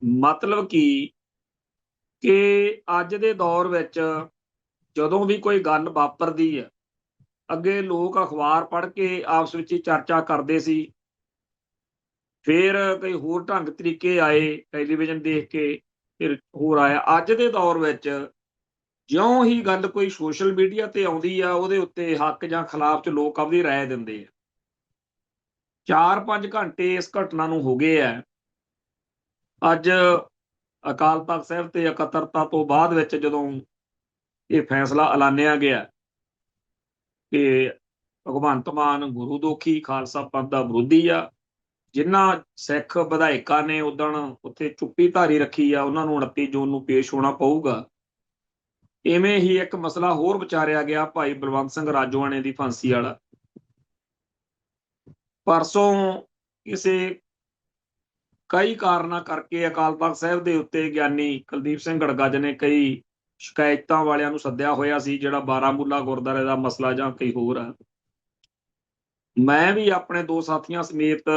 ਮਤਲਬ ਕਿ ਅੱਜ ਦੇ ਦੌਰ ਵਿੱਚ ਜਦੋਂ ਵੀ ਕੋਈ ਗੱਲ ਵਾਪਰਦੀ ਹੈ, ਅੱਗੇ ਲੋਕ ਅਖਬਾਰ ਪੜ੍ਹ ਕੇ ਆਪਸ ਵਿੱਚ ਹੀ ਚਰਚਾ ਕਰਦੇ ਸੀ, ਫਿਰ ਕਈ ਹੋਰ ਢੰਗ ਤਰੀਕੇ ਆਏ, ਟੈਲੀਵਿਜ਼ਨ ਦੇਖ ਕੇ ਫਿਰ ਹੋਰ ਆਇਆ। ਅੱਜ ਦੇ ਦੌਰ ਵਿੱਚ ਜਿਉਂ ਹੀ ਗੱਲ ਕੋਈ ਸੋਸ਼ਲ ਮੀਡੀਆ ਤੇ ਆਉਂਦੀ ਆ, ਉਹਦੇ ਉੱਤੇ ਹੱਕ ਜਾਂ ਖਿਲਾਫ ਚ ਲੋਕ ਆਪਣੀ ਰਾਏ ਦਿੰਦੇ ਆ। 4-5 ਘੰਟੇ ਇਸ ਘਟਨਾ ਨੂੰ ਹੋ ਗਏ ਆ। ਅੱਜ ਅਕਾਲ ਤਖਤ ਸਾਹਿਬ ਤੇ ਇਕੱਤਰਤਾ ਤੋਂ ਬਾਅਦ ਵਿੱਚ ਜਦੋਂ ਇਹ ਫੈਸਲਾ ਐਲਾਨਿਆ ਗਿਆ ਕਿ ਭਗਵੰਤ ਮਾਨ ਗੁਰੂ ਦੋਖੀ ਖਾਲਸਾ ਪੰਥ ਦਾ ਵਿਰੋਧੀ ਆ, ਜਿਨ੍ਹਾਂ ਸਿੱਖ ਵਿਧਾਇਕਾਂ ਨੇ ਉਦਣ ਉੱਥੇ ਚੁੱਪੀ ਧਾਰੀ ਰੱਖੀ ਆ ਉਹਨਾਂ ਨੂੰ 29 ਜੂਨ ਨੂੰ ਪੇਸ਼ ਹੋਣਾ ਪਊਗਾ। ਇਵੇਂ ਹੀ ਇੱਕ ਮਸਲਾ ਹੋਰ ਵਿਚਾਰਿਆ ਗਿਆ, ਭਾਈ ਬਲਵੰਤ ਸਿੰਘ ਰਾਜੋਆਣੇ ਦੀ ਫਾਂਸੀ ਵਾਲਾ। ਪਰਸੋਂ ਕਿਸੇ ਕਈ ਕਾਰਨਾਂ ਕਰਕੇ ਅਕਾਲ ਤਖਤ ਸਾਹਿਬ ਦੇ ਉੱਤੇ ਗਿਆਨੀ ਕੁਲਦੀਪ ਸਿੰਘ ਗੜਗੱਜ ਨੇ ਕਈ ਸ਼ਿਕਾਇਤਾਂ ਵਾਲਿਆਂ ਨੂੰ ਸੱਦਿਆ ਹੋਇਆ ਸੀ, ਜਿਹੜਾ ਬਾਰਾਮੂਲਾ ਗੁਰਦੁਆਰੇ ਦਾ ਮਸਲਾ ਜਾਂ ਕਈ ਹੋਰ ਆ। ਮੈਂ ਵੀ ਆਪਣੇ 2 ਸਾਥੀਆਂ ਸਮੇਤ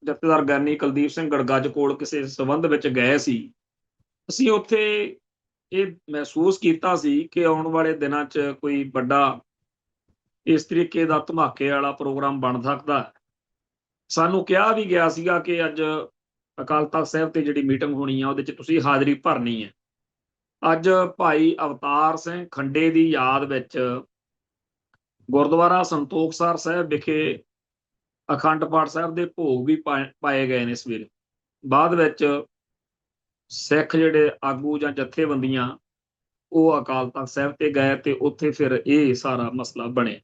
ਜਥੇਦਾਰ ਗਿਆਨੀ ਕੁਲਦੀਪ ਸਿੰਘ ਗੜਗੱਜ ਕੋਲ ਕਿਸੇ ਸੰਬੰਧ ਵਿੱਚ ਗਏ ਸੀ। ਅਸੀਂ ਉੱਥੇ ਇਹ ਮਹਿਸੂਸ ਕੀਤਾ ਸੀ ਕਿ ਆਉਣ ਵਾਲੇ ਦਿਨਾਂ 'ਚ ਕੋਈ ਵੱਡਾ ਇਸ ਤਰੀਕੇ ਦਾ ਧਮਾਕੇ ਵਾਲਾ ਪ੍ਰੋਗਰਾਮ ਬਣ ਸਕਦਾ। ਸਾਨੂੰ ਕਿਹਾ ਵੀ ਗਿਆ ਸੀਗਾ ਕਿ ਅੱਜ ਅਕਾਲ ਤਖਤ ਸਾਹਿਬ ਤੇ ਜਿਹੜੀ ਮੀਟਿੰਗ ਹੋਣੀ ਆ ਉਹਦੇ 'ਚ ਤੁਸੀਂ ਹਾਜ਼ਰੀ ਭਰਨੀ ਹੈ। ਅੱਜ ਭਾਈ ਅਵਤਾਰ ਸਿੰਘ ਖੰਡੇ ਦੀ ਯਾਦ ਵਿੱਚ ਗੁਰਦੁਆਰਾ ਸੰਤੋਖਸਰ ਸਾਹਿਬ ਵਿਖੇ ਅਖੰਡ ਪਾਠ ਸਾਹਿਬ ਦੇ ਭੋਗ ਵੀ ਪਾਏ ਗਏ ਨੇ ਸਵੇਰੇ। ਬਾਅਦ ਵਿੱਚ ਸਿੱਖ ਜਿਹੜੇ ਆਗੂ ਜਾਂ ਜਥੇਬੰਦੀਆਂ ਉਹ ਅਕਾਲ ਤਖਤ ਸਾਹਿਬ ਤੇ ਗਏ ਤੇ ਉੱਥੇ ਫਿਰ ਇਹ ਸਾਰਾ ਮਸਲਾ ਬਣਿਆ।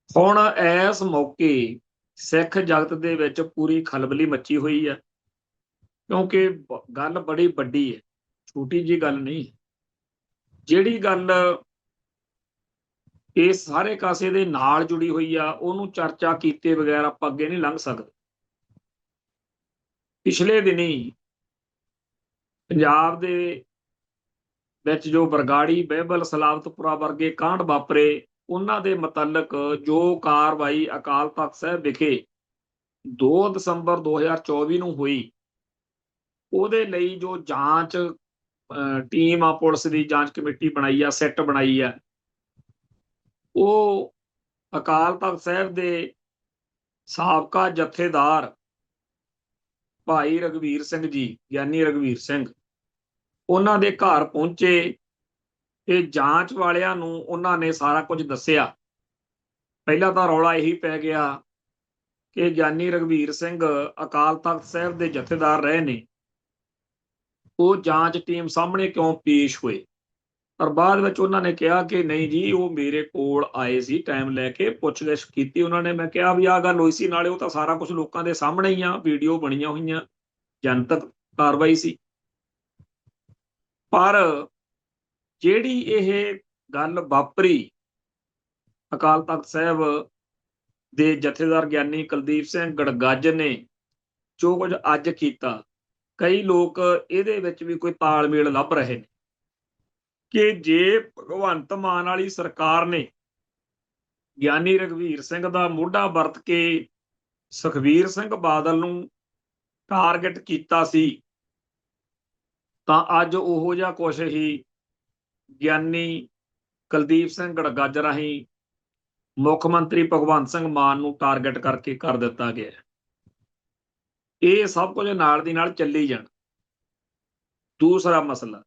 ਹੁਣ ਇਸ ਮੌਕੇ ਸਿੱਖ ਜਗਤ ਦੇ ਵਿੱਚ ਪੂਰੀ ਖਲਬਲੀ ਮੱਚੀ ਹੋਈ ਹੈ, ਕਿਉਂਕਿ ਗੱਲ ਬੜੀ ਵੱਡੀ ਹੈ, ਛੋਟੀ ਜੀ ਗੱਲ ਨਹੀਂ। ਜਿਹੜੀ ਗੱਲ ਇਹ ਸਾਰੇ ਕਾਸੇ ਦੇ ਨਾਲ ਜੁੜੀ ਹੋਈ ਆ, ਉਹਨੂੰ ਚਰਚਾ ਕੀਤੇ ਬਗੈਰ ਆਪਾਂ ਅੱਗੇ ਨਹੀਂ ਲੰਘ ਸਕਦੇ। ਪਿਛਲੇ ਦਿਨੀ ਪੰਜਾਬ ਦੇ ਵਿੱਚ ਜੋ ਬਰਗਾੜੀ, ਬਹਿਬਲ, ਸਲਾਵਤਪੁਰਾ ਵਰਗੇ ਕਾਂਡ ਵਾਪਰੇ, ਉਹਨਾਂ ਦੇ ਮੁਤਲਕ ਜੋ ਕਾਰਵਾਈ ਅਕਾਲ ਤਖਤ ਸਾਹਿਬ ਵਿਖੇ 2 ਦਸੰਬਰ 2024 ਨੂੰ ਹੋਈ, ਉਹਦੇ ਲਈ ਜੋ ਜਾਂਚ ਟੀਮ ਆ, ਪੁਲਿਸ ਦੀ ਜਾਂਚ ਕਮੇਟੀ ਬਣਾਈ ਆ, ਸਿੱਟ ਬਣਾਈ ਆ, ਉਹ ਅਕਾਲ ਤਖਤ ਸਾਹਿਬ ਦੇ ਸਾਬਕਾ ਜਥੇਦਾਰ ਭਾਈ ਰਘਵੀਰ ਸਿੰਘ ਜੀ, ਗਿਆਨੀ ਰਘਵੀਰ ਸਿੰਘ, ਉਹਨਾਂ ਦੇ ਘਰ ਪਹੁੰਚੇ ਤੇ ਜਾਂਚ ਵਾਲਿਆਂ ਨੂੰ ਉਹਨਾਂ ਨੇ ਸਾਰਾ ਕੁਝ ਦੱਸਿਆ। ਪਹਿਲਾਂ ਤਾਂ ਰੌਲਾ ਇਹੀ ਪੈ ਗਿਆ ਕਿ ਗਿਆਨੀ ਰਘਵੀਰ ਸਿੰਘ ਅਕਾਲ ਤਖਤ ਸਾਹਿਬ ਦੇ ਜਥੇਦਾਰ ਰਹੇ ਨੇ, ਉਹ ਜਾਂਚ ਟੀਮ ਸਾਹਮਣੇ ਕਿਉਂ ਪੇਸ਼ ਹੋਏ। ਪਰ ਬਾਅਦ ਵਿੱਚ ਉਹਨਾਂ ਨੇ ਕਿਹਾ ਕਿ ਨਹੀਂ ਜੀ, ਉਹ ਮੇਰੇ ਕੋਲ ਆਏ ਸੀ, ਟਾਈਮ ਲੈ ਕੇ ਪੁੱਛਗਿੱਛ ਕੀਤੀ ਉਹਨਾਂ ਨੇ। ਮੈਂ ਕਿਹਾ ਵੀ ਆਹ ਗੱਲ ਹੋਈ ਸੀ, ਨਾਲੇ ਉਹ ਤਾਂ ਸਾਰਾ ਕੁਝ ਲੋਕਾਂ ਦੇ ਸਾਹਮਣੇ ਹੀ ਆ, ਵੀਡੀਓ ਬਣੀਆਂ ਹੋਈਆਂ, ਜਨਤਕ ਕਾਰਵਾਈ ਸੀ। ਪਰ ਜਿਹੜੀ ਇਹ ਗੱਲ ਵਾਪਰੀ, ਅਕਾਲ ਤਖਤ ਸਾਹਿਬ ਦੇ ਜਥੇਦਾਰ ਗਿਆਨੀ ਕੁਲਦੀਪ ਸਿੰਘ ਗੜਗੱਜ ਨੇ ਜੋ ਕੁਝ ਅੱਜ ਕੀਤਾ, ਕਈ ਲੋਕ ਇਹਦੇ ਵਿੱਚ ਵੀ ਕੋਈ ਤਾਲਮੇਲ ਲੱਭ ਰਹੇ ਨੇ ਕਿ ਜੇ ਭਗਵੰਤ ਮਾਨ ਵਾਲੀ ਸਰਕਾਰ ਨੇ ਗਿਆਨੀ ਰਘਵੀਰ ਸਿੰਘ ਦਾ ਮੋਢਾ ਵਰਤ ਕੇ ਸੁਖਬੀਰ ਸਿੰਘ ਬਾਦਲ ਨੂੰ ਟਾਰਗੇਟ ਕੀਤਾ ਸੀ, ਤਾਂ ਅੱਜ ਉਹੋ ਜਿਹਾ ਕੁਛ ਹੀ ਗਿਆਨੀ ਕੁਲਦੀਪ ਸਿੰਘ ਗੜਗੱਜ ਰਾਹੀਂ ਮੁੱਖ ਮੰਤਰੀ ਭਗਵੰਤ ਸਿੰਘ ਮਾਨ ਨੂੰ ਟਾਰਗੇਟ ਕਰਕੇ ਕਰ ਦਿੱਤਾ ਗਿਆ। ਇਹ ਸਭ ਕੁਝ ਨਾਲ ਦੀ ਨਾਲ ਚੱਲੀ ਜਾਣ। ਦੂਸਰਾ ਮਸਲਾ,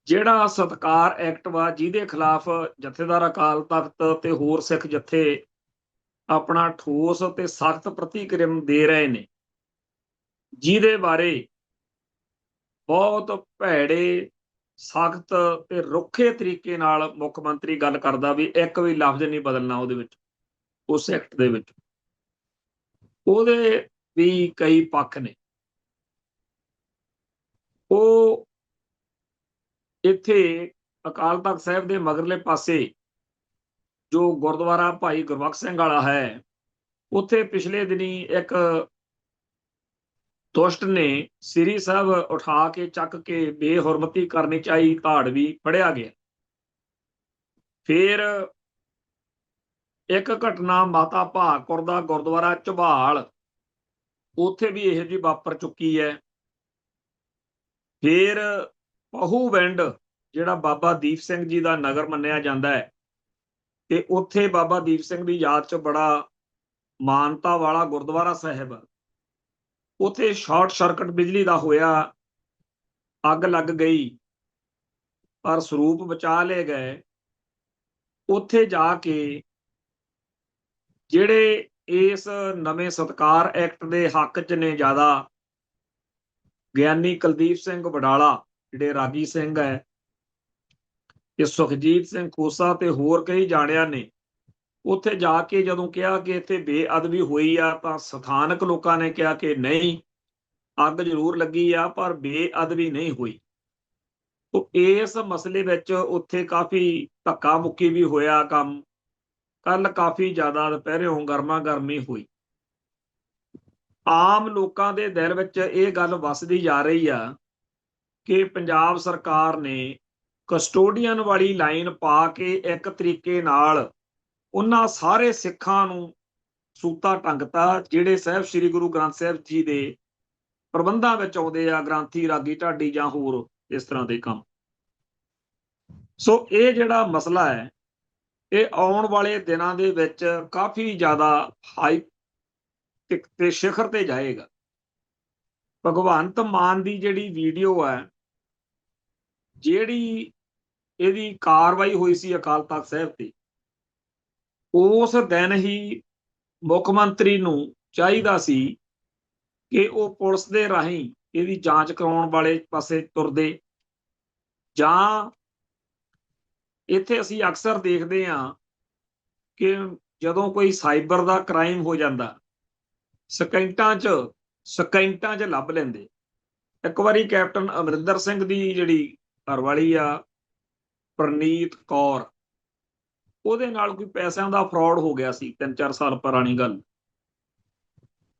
ਜਿਹੜਾ ਸਤਕਾਰ ਐਕਟ ਵਾ, ਜਿਹਦੇ ਖਿਲਾਫ ਜਥੇਦਾਰ ਅਕਾਲ ਤਖਤ ਤੇ ਹੋਰ ਸਿੱਖ ਜਥੇ ਆਪਣਾ ਠੋਸ ਤੇ ਸਖਤ ਪ੍ਰਤੀਕਿਰਮ ਦੇ ਰਹੇ ਨੇ, ਜਿਹਦੇ ਬਾਰੇ ਬਹੁਤ ਭੈੜੇ, ਸਖਤ ਤੇ ਰੁੱਖੇ ਤਰੀਕੇ ਨਾਲ ਮੁੱਖ ਮੰਤਰੀ ਗੱਲ ਕਰਦਾ ਵੀ ਇੱਕ ਵੀ ਲਫ਼ਜ਼ ਨਹੀਂ ਬਦਲਣਾ ਉਹਦੇ ਵਿੱਚ, ਉਸ ਐਕਟ ਦੇ ਵਿੱਚ। ਉਹਦੇ ਵੀ ਕਈ ਪੱਖ ਨੇ। ਉਹ ਇੱਥੇ ਅਕਾਲ ਤਖਤ ਸਾਹਿਬ ਦੇ ਮਗਰਲੇ ਪਾਸੇ ਜੋ ਗੁਰਦੁਆਰਾ ਭਾਈ ਗੁਰਬਖਸ਼ ਸਿੰਘ ਵਾਲਾ ਹੈ, ਉੱਥੇ ਪਿਛਲੇ ਦਿਨੀ ਇੱਕ ਦੁਸ਼ਟ ਨੇ ਸ੍ਰੀ ਸਾਹਿਬ ਉਠਾ ਕੇ ਚੱਕ ਕੇ ਬੇਹੁਰਮਤੀ ਕਰਨੀ ਚਾਹੀ, ਧਾੜ ਵੀ ਫੜਿਆ ਗਿਆ। ਫਿਰ ਇੱਕ ਘਟਨਾ ਮਾਤਾ ਭਾਗਪੁਰ ਦਾ ਗੁਰਦੁਆਰਾ ਝਬਾਲ, ਉੱਥੇ ਵੀ ਇਹੋ ਜਿਹੀ ਵਾਪਰ ਚੁੱਕੀ ਹੈ। ਫਿਰ ਪਹੂਵਿੰਡ, ਜਿਹੜਾ ਬਾਬਾ ਦੀਪ ਸਿੰਘ ਜੀ ਦਾ ਨਗਰ ਮੰਨਿਆ ਜਾਂਦਾ ਹੈ, ਤੇ ਉੱਥੇ ਬਾਬਾ ਦੀਪ ਸਿੰਘ ਦੀ ਯਾਦ 'ਚ ਬੜਾ ਮਾਨਤਾ ਵਾਲਾ ਗੁਰਦੁਆਰਾ ਸਾਹਿਬ, ਉੱਥੇ ਸ਼ਾਰਟ ਸਰਕਟ ਬਿਜਲੀ ਦਾ ਹੋਇਆ, ਅੱਗ ਲੱਗ ਗਈ, ਪਰ ਸਰੂਪ ਬਚਾ ਲਏ ਗਏ। ਉੱਥੇ ਜਾ ਕੇ ਜਿਹੜੇ ਇਸ ਨਵੇਂ ਸਤਕਾਰ ਐਕਟ ਦੇ ਹੱਕ 'ਚ ਨੇ ਜ਼ਿਆਦਾ, ਗਿਆਨੀ ਕੁਲਦੀਪ ਸਿੰਘ ਵਡਾਲਾ, ਜਿਹੜੇ ਰਾਗੀ ਸਿੰਘ ਹੈ, ਤੇ ਸੁਖਜੀਤ ਸਿੰਘ ਖੋਸਾ ਤੇ ਹੋਰ ਕਈ ਜਾਣਿਆਂ ਨੇ ਉੱਥੇ ਜਾ ਕੇ ਜਦੋਂ ਕਿਹਾ ਕਿ ਇੱਥੇ ਬੇਅਦਬੀ ਹੋਈ ਆ, ਤਾਂ ਸਥਾਨਕ ਲੋਕਾਂ ਨੇ ਕਿਹਾ ਕਿ ਨਹੀਂ, ਅੱਗ ਜ਼ਰੂਰ ਲੱਗੀ ਆ ਪਰ ਬੇਅਦਬੀ ਨਹੀਂ ਹੋਈ। ਤੋ ਇਸ ਮਸਲੇ ਵਿੱਚ ਉੱਥੇ ਕਾਫੀ ਧੱਕਾ ਮੁੱਕੀ ਵੀ ਹੋਇਆ ਕੰਮ। ਕੱਲ ਕਾਫੀ ਜ਼ਿਆਦਾ ਦੁਪਹਿਰਿਓਂ ਗਰਮਾ ਗਰਮੀ ਹੋਈ। ਆਮ ਲੋਕਾਂ ਦੇ ਦਿਲ ਵਿੱਚ ਇਹ ਗੱਲ ਵੱਸਦੀ ਜਾ ਰਹੀ ਆ ਕਿ ਪੰਜਾਬ ਸਰਕਾਰ ਨੇ ਕਸਟੋਡੀਅਨ ਵਾਲੀ ਲਾਈਨ ਪਾ ਕੇ ਇੱਕ ਤਰੀਕੇ ਨਾਲ ਉਹਨਾਂ ਸਾਰੇ ਸਿੱਖਾਂ ਨੂੰ ਸੂਤਾ ਟੰਗਤਾ, ਜਿਹੜੇ ਸਾਹਿਬ ਸ੍ਰੀ ਗੁਰੂ ਗ੍ਰੰਥ ਸਾਹਿਬ ਜੀ ਦੇ ਪ੍ਰਬੰਧਾਂ ਵਿੱਚ ਆਉਂਦੇ ਆ, ਗ੍ਰੰਥੀ, ਰਾਗੀ, ਢਾਡੀ ਜਾਂ ਹੋਰ ਇਸ ਤਰ੍ਹਾਂ ਦੇ ਕੰਮ। ਸੋ ਇਹ ਜਿਹੜਾ ਮਸਲਾ ਹੈ, ਇਹ ਆਉਣ ਵਾਲੇ ਦਿਨਾਂ ਦੇ ਵਿੱਚ ਕਾਫੀ ਜ਼ਿਆਦਾ ਹਾਈ ਤੇ ਸਿਖਰ ਤੇ ਜਾਏਗਾ। ਭਗਵੰਤ ਮਾਨ ਦੀ ਜਿਹੜੀ ਵੀਡੀਓ ਹੈ, ਜਿਹੜੀ ਇਹਦੀ ਕਾਰਵਾਈ ਹੋਈ ਸੀ ਅਕਾਲ ਤਖਤ ਸਾਹਿਬ ਤੇ, ਉਸ ਦਿਨ ਹੀ ਮੁੱਖ ਮੰਤਰੀ ਨੂੰ ਚਾਹੀਦਾ ਸੀ ਕਿ ਉਹ ਪੁਲਿਸ ਦੇ ਰਾਹੀਂ ਇਹਦੀ ਜਾਂਚ ਕਰਾਉਣ ਵਾਲੇ ਪਾਸੇ ਤੁਰਦੇ, ਜਾਂ ਇੱਥੇ ਅਸੀਂ ਅਕਸਰ ਦੇਖਦੇ ਹਾਂ ਕਿ ਜਦੋਂ ਕੋਈ ਸਾਈਬਰ ਦਾ ਕ੍ਰਾਈਮ ਹੋ ਜਾਂਦਾ, ਸਕਿੰਟਾਂ 'ਚ ਲੱਭ ਲੈਂਦੇ। ਇੱਕ ਵਾਰੀ ਕੈਪਟਨ ਅਮਰਿੰਦਰ ਸਿੰਘ ਦੀ ਜਿਹੜੀ ਘਰਵਾਲੀ ਆ ਪ੍ਰਨੀਤ ਕੌਰ, ਉਹਦੇ ਨਾਲ ਕੋਈ ਪੈਸਿਆਂ ਦਾ ਫਰਾਡ ਹੋ ਗਿਆ ਸੀ, 3-4 ਸਾਲ ਪੁਰਾਣੀ ਗੱਲ।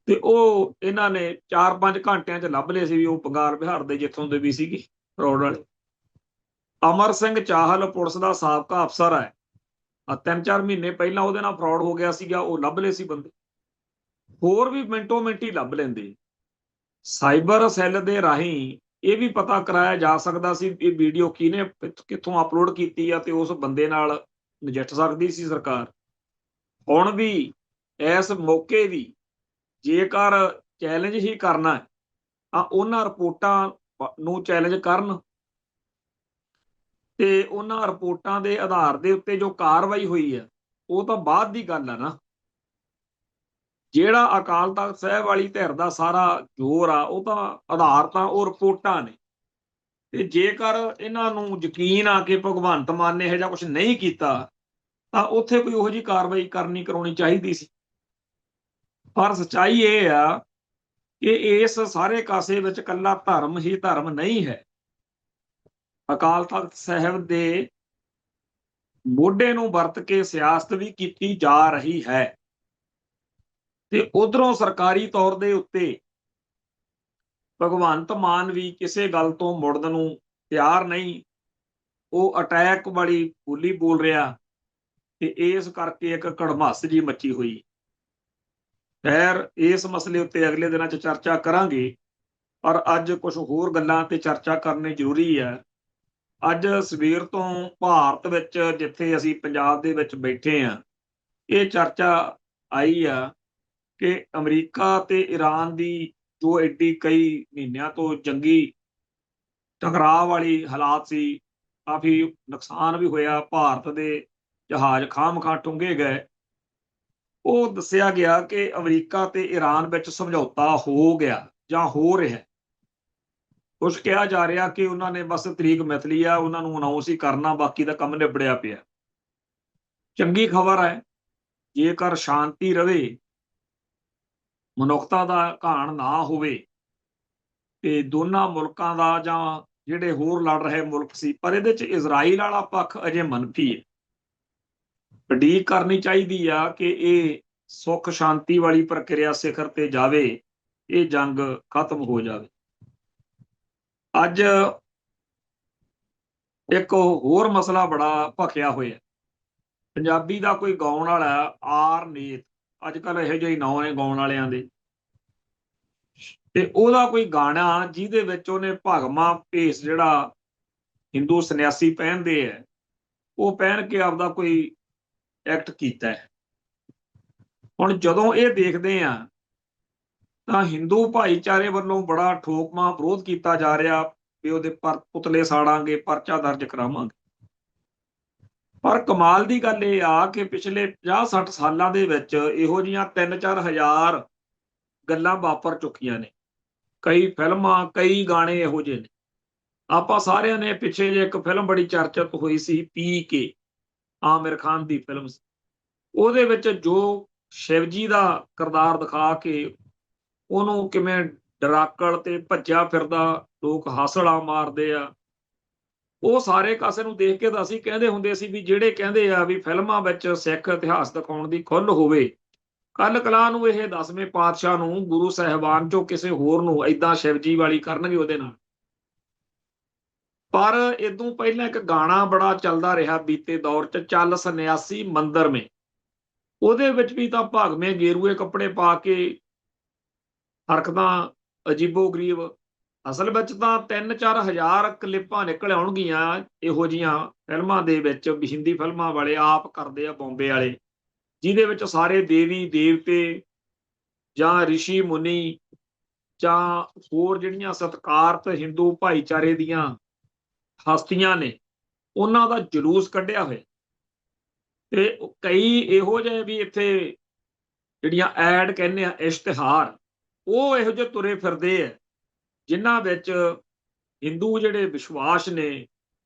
ਤੇ ਉਹ ਇਹਨਾਂ ਨੇ 4-5 ਘੰਟਿਆਂ 'ਚ ਲੱਭ ਲਏ ਸੀ ਵੀ ਉਹ ਬੰਗਾਲ ਬਿਹਾਰ ਦੇ ਜਿੱਥੋਂ ਦੇ ਵੀ ਸੀਗੇ ਫਰਾਡ ਵਾਲੇ। ਅਮਰ ਸਿੰਘ ਚਾਹਲ ਪੁਲਿਸ ਦਾ ਸਾਬਕਾ ਅਫਸਰ ਹੈ, 3-4 ਮਹੀਨੇ ਪਹਿਲਾਂ ਉਹਦੇ ਨਾਲ ਫਰਾਡ ਹੋ ਗਿਆ ਸੀਗਾ, ਉਹ ਲੱਭ ਲਏ ਸੀ ਬੰਦੇ। ਹੋਰ ਵੀ ਮਿੰਟੋ ਮਿੰਟੀ ਲੱਭ ਲੈਂਦੇ। ਸਾਈਬਰ ਸੈੱਲ ਦੇ ਰਾਹੀਂ ਇਹ ਵੀ ਪਤਾ ਕਰਾਇਆ ਜਾ ਸਕਦਾ ਸੀ ਇਹ ਵੀਡੀਓ ਕਿਹਨੇ ਕਿੱਥੋਂ ਅਪਲੋਡ ਕੀਤੀ ਆ, ਤੇ ਉਸ ਬੰਦੇ ਨਾਲ ਨਜਿੱਠ ਸਕਦੀ ਸੀ ਸਰਕਾਰ। ਹੁਣ ਵੀ ਇਸ ਮੌਕੇ ਵੀ ਜੇਕਰ ਚੈਲੰਜ ਹੀ ਕਰਨਾ ਤਾਂ ਉਹਨਾਂ ਰਿਪੋਰਟਾਂ ਨੂੰ ਚੈਲੰਜ ਕਰਨ, ਤੇ ਉਹਨਾਂ ਰਿਪੋਰਟਾਂ ਦੇ ਆਧਾਰ ਦੇ ਉੱਤੇ ਜੋ ਕਾਰਵਾਈ ਹੋਈ ਹੈ ਉਹ ਤਾਂ ਬਾਅਦ ਦੀ ਗੱਲ ਹੈ ਨਾ। ਜਿਹੜਾ ਅਕਾਲ ਤਖਤ ਸਾਹਿਬ ਵਾਲੀ ਧਿਰ ਦਾ ਸਾਰਾ ਜ਼ੋਰ ਆ, ਉਹ ਤਾਂ ਆਧਾਰ ਤਾਂ ਉਹ ਰਿਪੋਰਟਾਂ ਨੇ। ਤੇ ਜੇਕਰ ਇਹਨਾਂ ਨੂੰ ਯਕੀਨ ਆ ਕਿ ਭਗਵੰਤ ਮਾਨ ਨੇ ਇਹੋ ਜਿਹਾ ਕੁਝ ਨਹੀਂ ਕੀਤਾ ਤਾਂ ਉੱਥੇ ਕੋਈ ਉਹੋ ਜਿਹੀ ਕਾਰਵਾਈ ਕਰਾਉਣੀ ਚਾਹੀਦੀ ਸੀ। ਪਰ ਸੱਚਾਈ ਇਹ ਆ ਕਿ ਇਸ ਸਾਰੇ ਕਾਸੇ ਵਿੱਚ ਇਕੱਲਾ ਧਰਮ ਹੀ ਧਰਮ ਨਹੀਂ ਹੈ। ਅਕਾਲ ਤਖਤ ਸਾਹਿਬ ਦੇ ਮੋਢੇ ਨੂੰ ਵਰਤ ਕੇ ਸਿਆਸਤ ਵੀ ਕੀਤੀ ਜਾ ਰਹੀ ਹੈ, ਤੇ ਉਧਰੋਂ ਸਰਕਾਰੀ ਤੌਰ ਦੇ ਉੱਤੇ ਭਗਵੰਤ ਮਾਨ ਵੀ ਕਿਸੇ ਗੱਲ ਤੋਂ ਮੁੜਨ ਨੂੰ ਤਿਆਰ ਨਹੀਂ। ਉਹ ਅਟੈਕ ਵਾਲੀ ਬੋਲੀ ਬੋਲ ਰਿਹਾ, ਤੇ ਇਸ ਕਰਕੇ ਇੱਕ ਕੜਮਾਸ ਜੀ ਮੱਚੀ ਹੋਈ। ਖੈਰ, ਇਸ ਮਸਲੇ ਉੱਤੇ ਅਗਲੇ ਦਿਨਾਂ 'ਚ ਚਰਚਾ ਕਰਾਂਗੇ, ਪਰ ਅੱਜ ਕੁਝ ਹੋਰ ਗੱਲਾਂ ਤੇ ਚਰਚਾ ਕਰਨੀ ਜ਼ਰੂਰੀ ਹੈ। ਅੱਜ ਸਵੇਰ ਤੋਂ ਭਾਰਤ ਵਿੱਚ, ਜਿੱਥੇ ਅਸੀਂ ਪੰਜਾਬ ਦੇ ਵਿੱਚ ਬੈਠੇ ਹਾਂ, ਇਹ ਚਰਚਾ ਆਈ ਆ ਕਿ ਅਮਰੀਕਾ ਤੇ ਈਰਾਨ ਦੀ ਜੋ ਐਡੀ ਕਈ ਮਹੀਨਿਆਂ ਤੋਂ ਜੰਗੀ ਟਕਰਾਅ ਵਾਲੀ ਹਾਲਾਤ ਸੀ, ਕਾਫੀ ਨੁਕਸਾਨ ਵੀ ਹੋਇਆ, ਭਾਰਤ ਦੇ ਜਹਾਜ਼ ਖਾਮਖਾਹ ਟੁੰਗੇ ਗਏ। ਉਹ ਦੱਸਿਆ ਗਿਆ ਕਿ ਅਮਰੀਕਾ ਤੇ ਈਰਾਨ ਵਿੱਚ ਸਮਝੌਤਾ ਹੋ ਗਿਆ ਜਾਂ ਹੋ ਰਿਹਾ। ਕੁਝ ਕਿਹਾ ਜਾ ਰਿਹਾ ਕਿ ਉਹਨਾਂ ਨੇ ਬਸ ਤਰੀਕ ਮਿਥ ਲਈ ਆ, ਉਹਨਾਂ ਨੂੰ ਅਨਾਉਂਸ ਹੀ ਕਰਨਾ, ਬਾਕੀ ਦਾ ਕੰਮ ਨਿਬੜਿਆ ਪਿਆ। ਚੰਗੀ ਖਬਰ ਹੈ, ਜੇਕਰ ਸ਼ਾਂਤੀ ਰਵੇ, ਮਨੁੱਖਤਾ ਦਾ ਘਾਣ ਨਾ ਹੋਵੇ, ਤੇ ਦੋਨਾਂ ਮੁਲਕਾਂ ਦਾ ਜਾਂ ਜਿਹੜੇ ਹੋਰ ਲੜ ਰਹੇ ਮੁਲਕ ਸੀ, ਪਰ ਇਹਦੇ 'ਚ ਇਜ਼ਰਾਈਲ ਵਾਲਾ ਪੱਖ ਅਜੇ ਮੰਨਫੀ ਹੈ। ਉਡੀਕ ਕਰਨੀ ਚਾਹੀਦੀ ਆ ਕਿ ਇਹ ਸੁੱਖ ਸ਼ਾਂਤੀ ਵਾਲੀ ਪ੍ਰਕਿਰਿਆ ਸਿਖਰ ਤੇ ਜਾਵੇ, ਇਹ ਜੰਗ ਖਤਮ ਹੋ ਜਾਵੇ। ਅੱਜ ਇੱਕ ਹੋਰ ਮਸਲਾ ਬੜਾ ਭਖਿਆ ਹੋਇਆ। ਪੰਜਾਬੀ ਦਾ ਕੋਈ ਗਾਉਣ ਵਾਲਾ ਆਰਨੇਤ, ਅੱਜ ਕੱਲ੍ਹ ਇਹੋ ਜਿਹੇ ਨਾਂ ਨੇ ਗਾਉਣ ਵਾਲਿਆਂ ਦੇ, ਤੇ ਉਹਦਾ ਕੋਈ ਗਾਣਾ ਜਿਹਦੇ ਵਿੱਚ ਉਹਨੇ ਭਗਵਾਂ ਭੇਸ ਜਿਹੜਾ ਹਿੰਦੂ ਸੰਨਿਆਸੀ ਪਹਿਨਦੇ ਹੈ, ਉਹ ਪਹਿਨ ਕੇ ਆਪਦਾ ਕੋਈ ਐਕਟ ਕੀਤਾ ਹੈ। ਹੁਣ ਜਦੋਂ ਇਹ ਦੇਖਦੇ ਆ ਤਾਂ ਹਿੰਦੂ ਭਾਈਚਾਰੇ ਵੱਲੋਂ ਬੜਾ ਠੋਕਵਾਂ ਵਿਰੋਧ ਕੀਤਾ ਜਾ ਰਿਹਾ ਵੀ ਉਹਦੇ ਪੁਤਲੇ ਸਾੜਾਂਗੇ, ਪਰਚਾ ਦਰਜ ਕਰਾਵਾਂਗੇ। ਪਰ ਕਮਾਲ ਦੀ ਗੱਲ ਇਹ ਆ ਕਿ ਪਿਛਲੇ 50-60 ਸਾਲਾਂ ਦੇ ਵਿੱਚ ਇਹੋ ਜਿਹੀਆਂ 3-4 ਹਜ਼ਾਰ ਗੱਲਾਂ ਵਾਪਰ ਚੁੱਕੀਆਂ ਨੇ। ਕਈ ਫਿਲਮਾਂ, ਕਈ ਗਾਣੇ ਇਹੋ ਜਿਹੇ ਨੇ। ਆਪਾਂ ਸਾਰਿਆਂ ਨੇ ਪਿੱਛੇ ਜੇ ਇੱਕ ਫਿਲਮ ਬੜੀ ਚਰਚਿਤ ਹੋਈ ਸੀ, PK, ਆਮਿਰ ਖਾਨ ਦੀ ਫਿਲਮ ਸੀ। ਉਹਦੇ ਵਿੱਚ ਜੋ ਸ਼ਿਵਜੀ ਦਾ ਕਿਰਦਾਰ ਦਿਖਾ ਕੇ ਉਹਨੂੰ ਕਿਵੇਂ ਡਰਾਕਲ ਤੇ ਭੱਜਿਆ ਫਿਰਦਾ ਲੋਕ ਹੱਸੜਾ ਮਾਰਦੇ ਆ, ਉਹ ਸਾਰੇ ਕਾਸੇ ਨੂੰ ਦੇਖ ਕੇ ਤਾਂ ਅਸੀਂ ਕਹਿੰਦੇ ਹੁੰਦੇ ਸੀ ਵੀ ਜਿਹੜੇ ਕਹਿੰਦੇ ਆ ਵੀ ਫਿਲਮਾਂ ਵਿੱਚ ਸਿੱਖ ਇਤਿਹਾਸ ਦਿਖਾਉਣ ਦੀ ਖੁੱਲ੍ਹ ਹੋਵੇ, ਕੱਲ ਕਲਾ ਨੂੰ ਇਹ 10ਵੇਂ ਪਾਤਸ਼ਾਹ ਨੂੰ, ਗੁਰੂ ਸਾਹਿਬਾਨ ਚੋਂ ਕਿਸੇ ਹੋਰ ਨੂੰ ਏਦਾਂ ਸ਼ਿਵਜੀ ਵਾਲੀ ਕਰਨਗੇ ਉਹਦੇ ਨਾਲ। ਪਰ ਇਦੋਂ ਪਹਿਲਾਂ ਇੱਕ ਗਾਣਾ ਬੜਾ ਚੱਲਦਾ ਰਿਹਾ ਬੀਤੇ ਦੌਰ 'ਚ, ਚੱਲ ਸੰਨਿਆਸੀ ਮੰਦਰ ਮੇ। ਉਹਦੇ ਵਿੱਚ ਵੀ ਤਾਂ ਭਗਵੇਂ ਗੇਰੂਏ ਕੱਪੜੇ ਪਾ ਕੇ ਹਰਕਤਾਂ ਅਜੀਬੋ ਗਰੀਬ। ਅਸਲ ਵਿੱਚ ਤਾਂ 3-4 ਹਜ਼ਾਰ ਕਲਿੱਪਾਂ ਨਿਕਲ ਆਉਣਗੀਆਂ ਇਹੋ ਜਿਹੀਆਂ ਫਿਲਮਾਂ ਦੇ ਵਿੱਚ, ਹਿੰਦੀ ਫਿਲਮਾਂ ਵਾਲੇ ਆਪ ਕਰਦੇ ਆ, ਬੰਬੇ ਵਾਲੇ, ਜਿਹਦੇ ਵਿੱਚ ਸਾਰੇ ਦੇਵੀ ਦੇਵਤੇ ਜਾਂ ਰਿਸ਼ੀ ਮੁਨੀ ਜਾਂ ਹੋਰ ਜਿਹੜੀਆਂ ਸਤਿਕਾਰਤ ਹਿੰਦੂ ਭਾਈਚਾਰੇ ਦੀਆਂ ਹਸਤੀਆਂ ਨੇ, ਉਹਨਾਂ ਦਾ ਜਲੂਸ ਕੱਢਿਆ ਹੋਇਆ। ਤੇ ਕਈ ਇਹੋ ਜਿਹੇ ਵੀ ਇੱਥੇ ਜਿਹੜੀਆਂ ਐਡ ਕਹਿੰਦੇ ਆ, ਇਸ਼ਤਿਹਾਰ, ਉਹ ਇਹੋ ਜਿਹੇ ਤੁਰੇ ਫਿਰਦੇ ਆ ਜਿਨ੍ਹਾਂ ਵਿੱਚ ਹਿੰਦੂ ਜਿਹੜੇ ਵਿਸ਼ਵਾਸ ਨੇ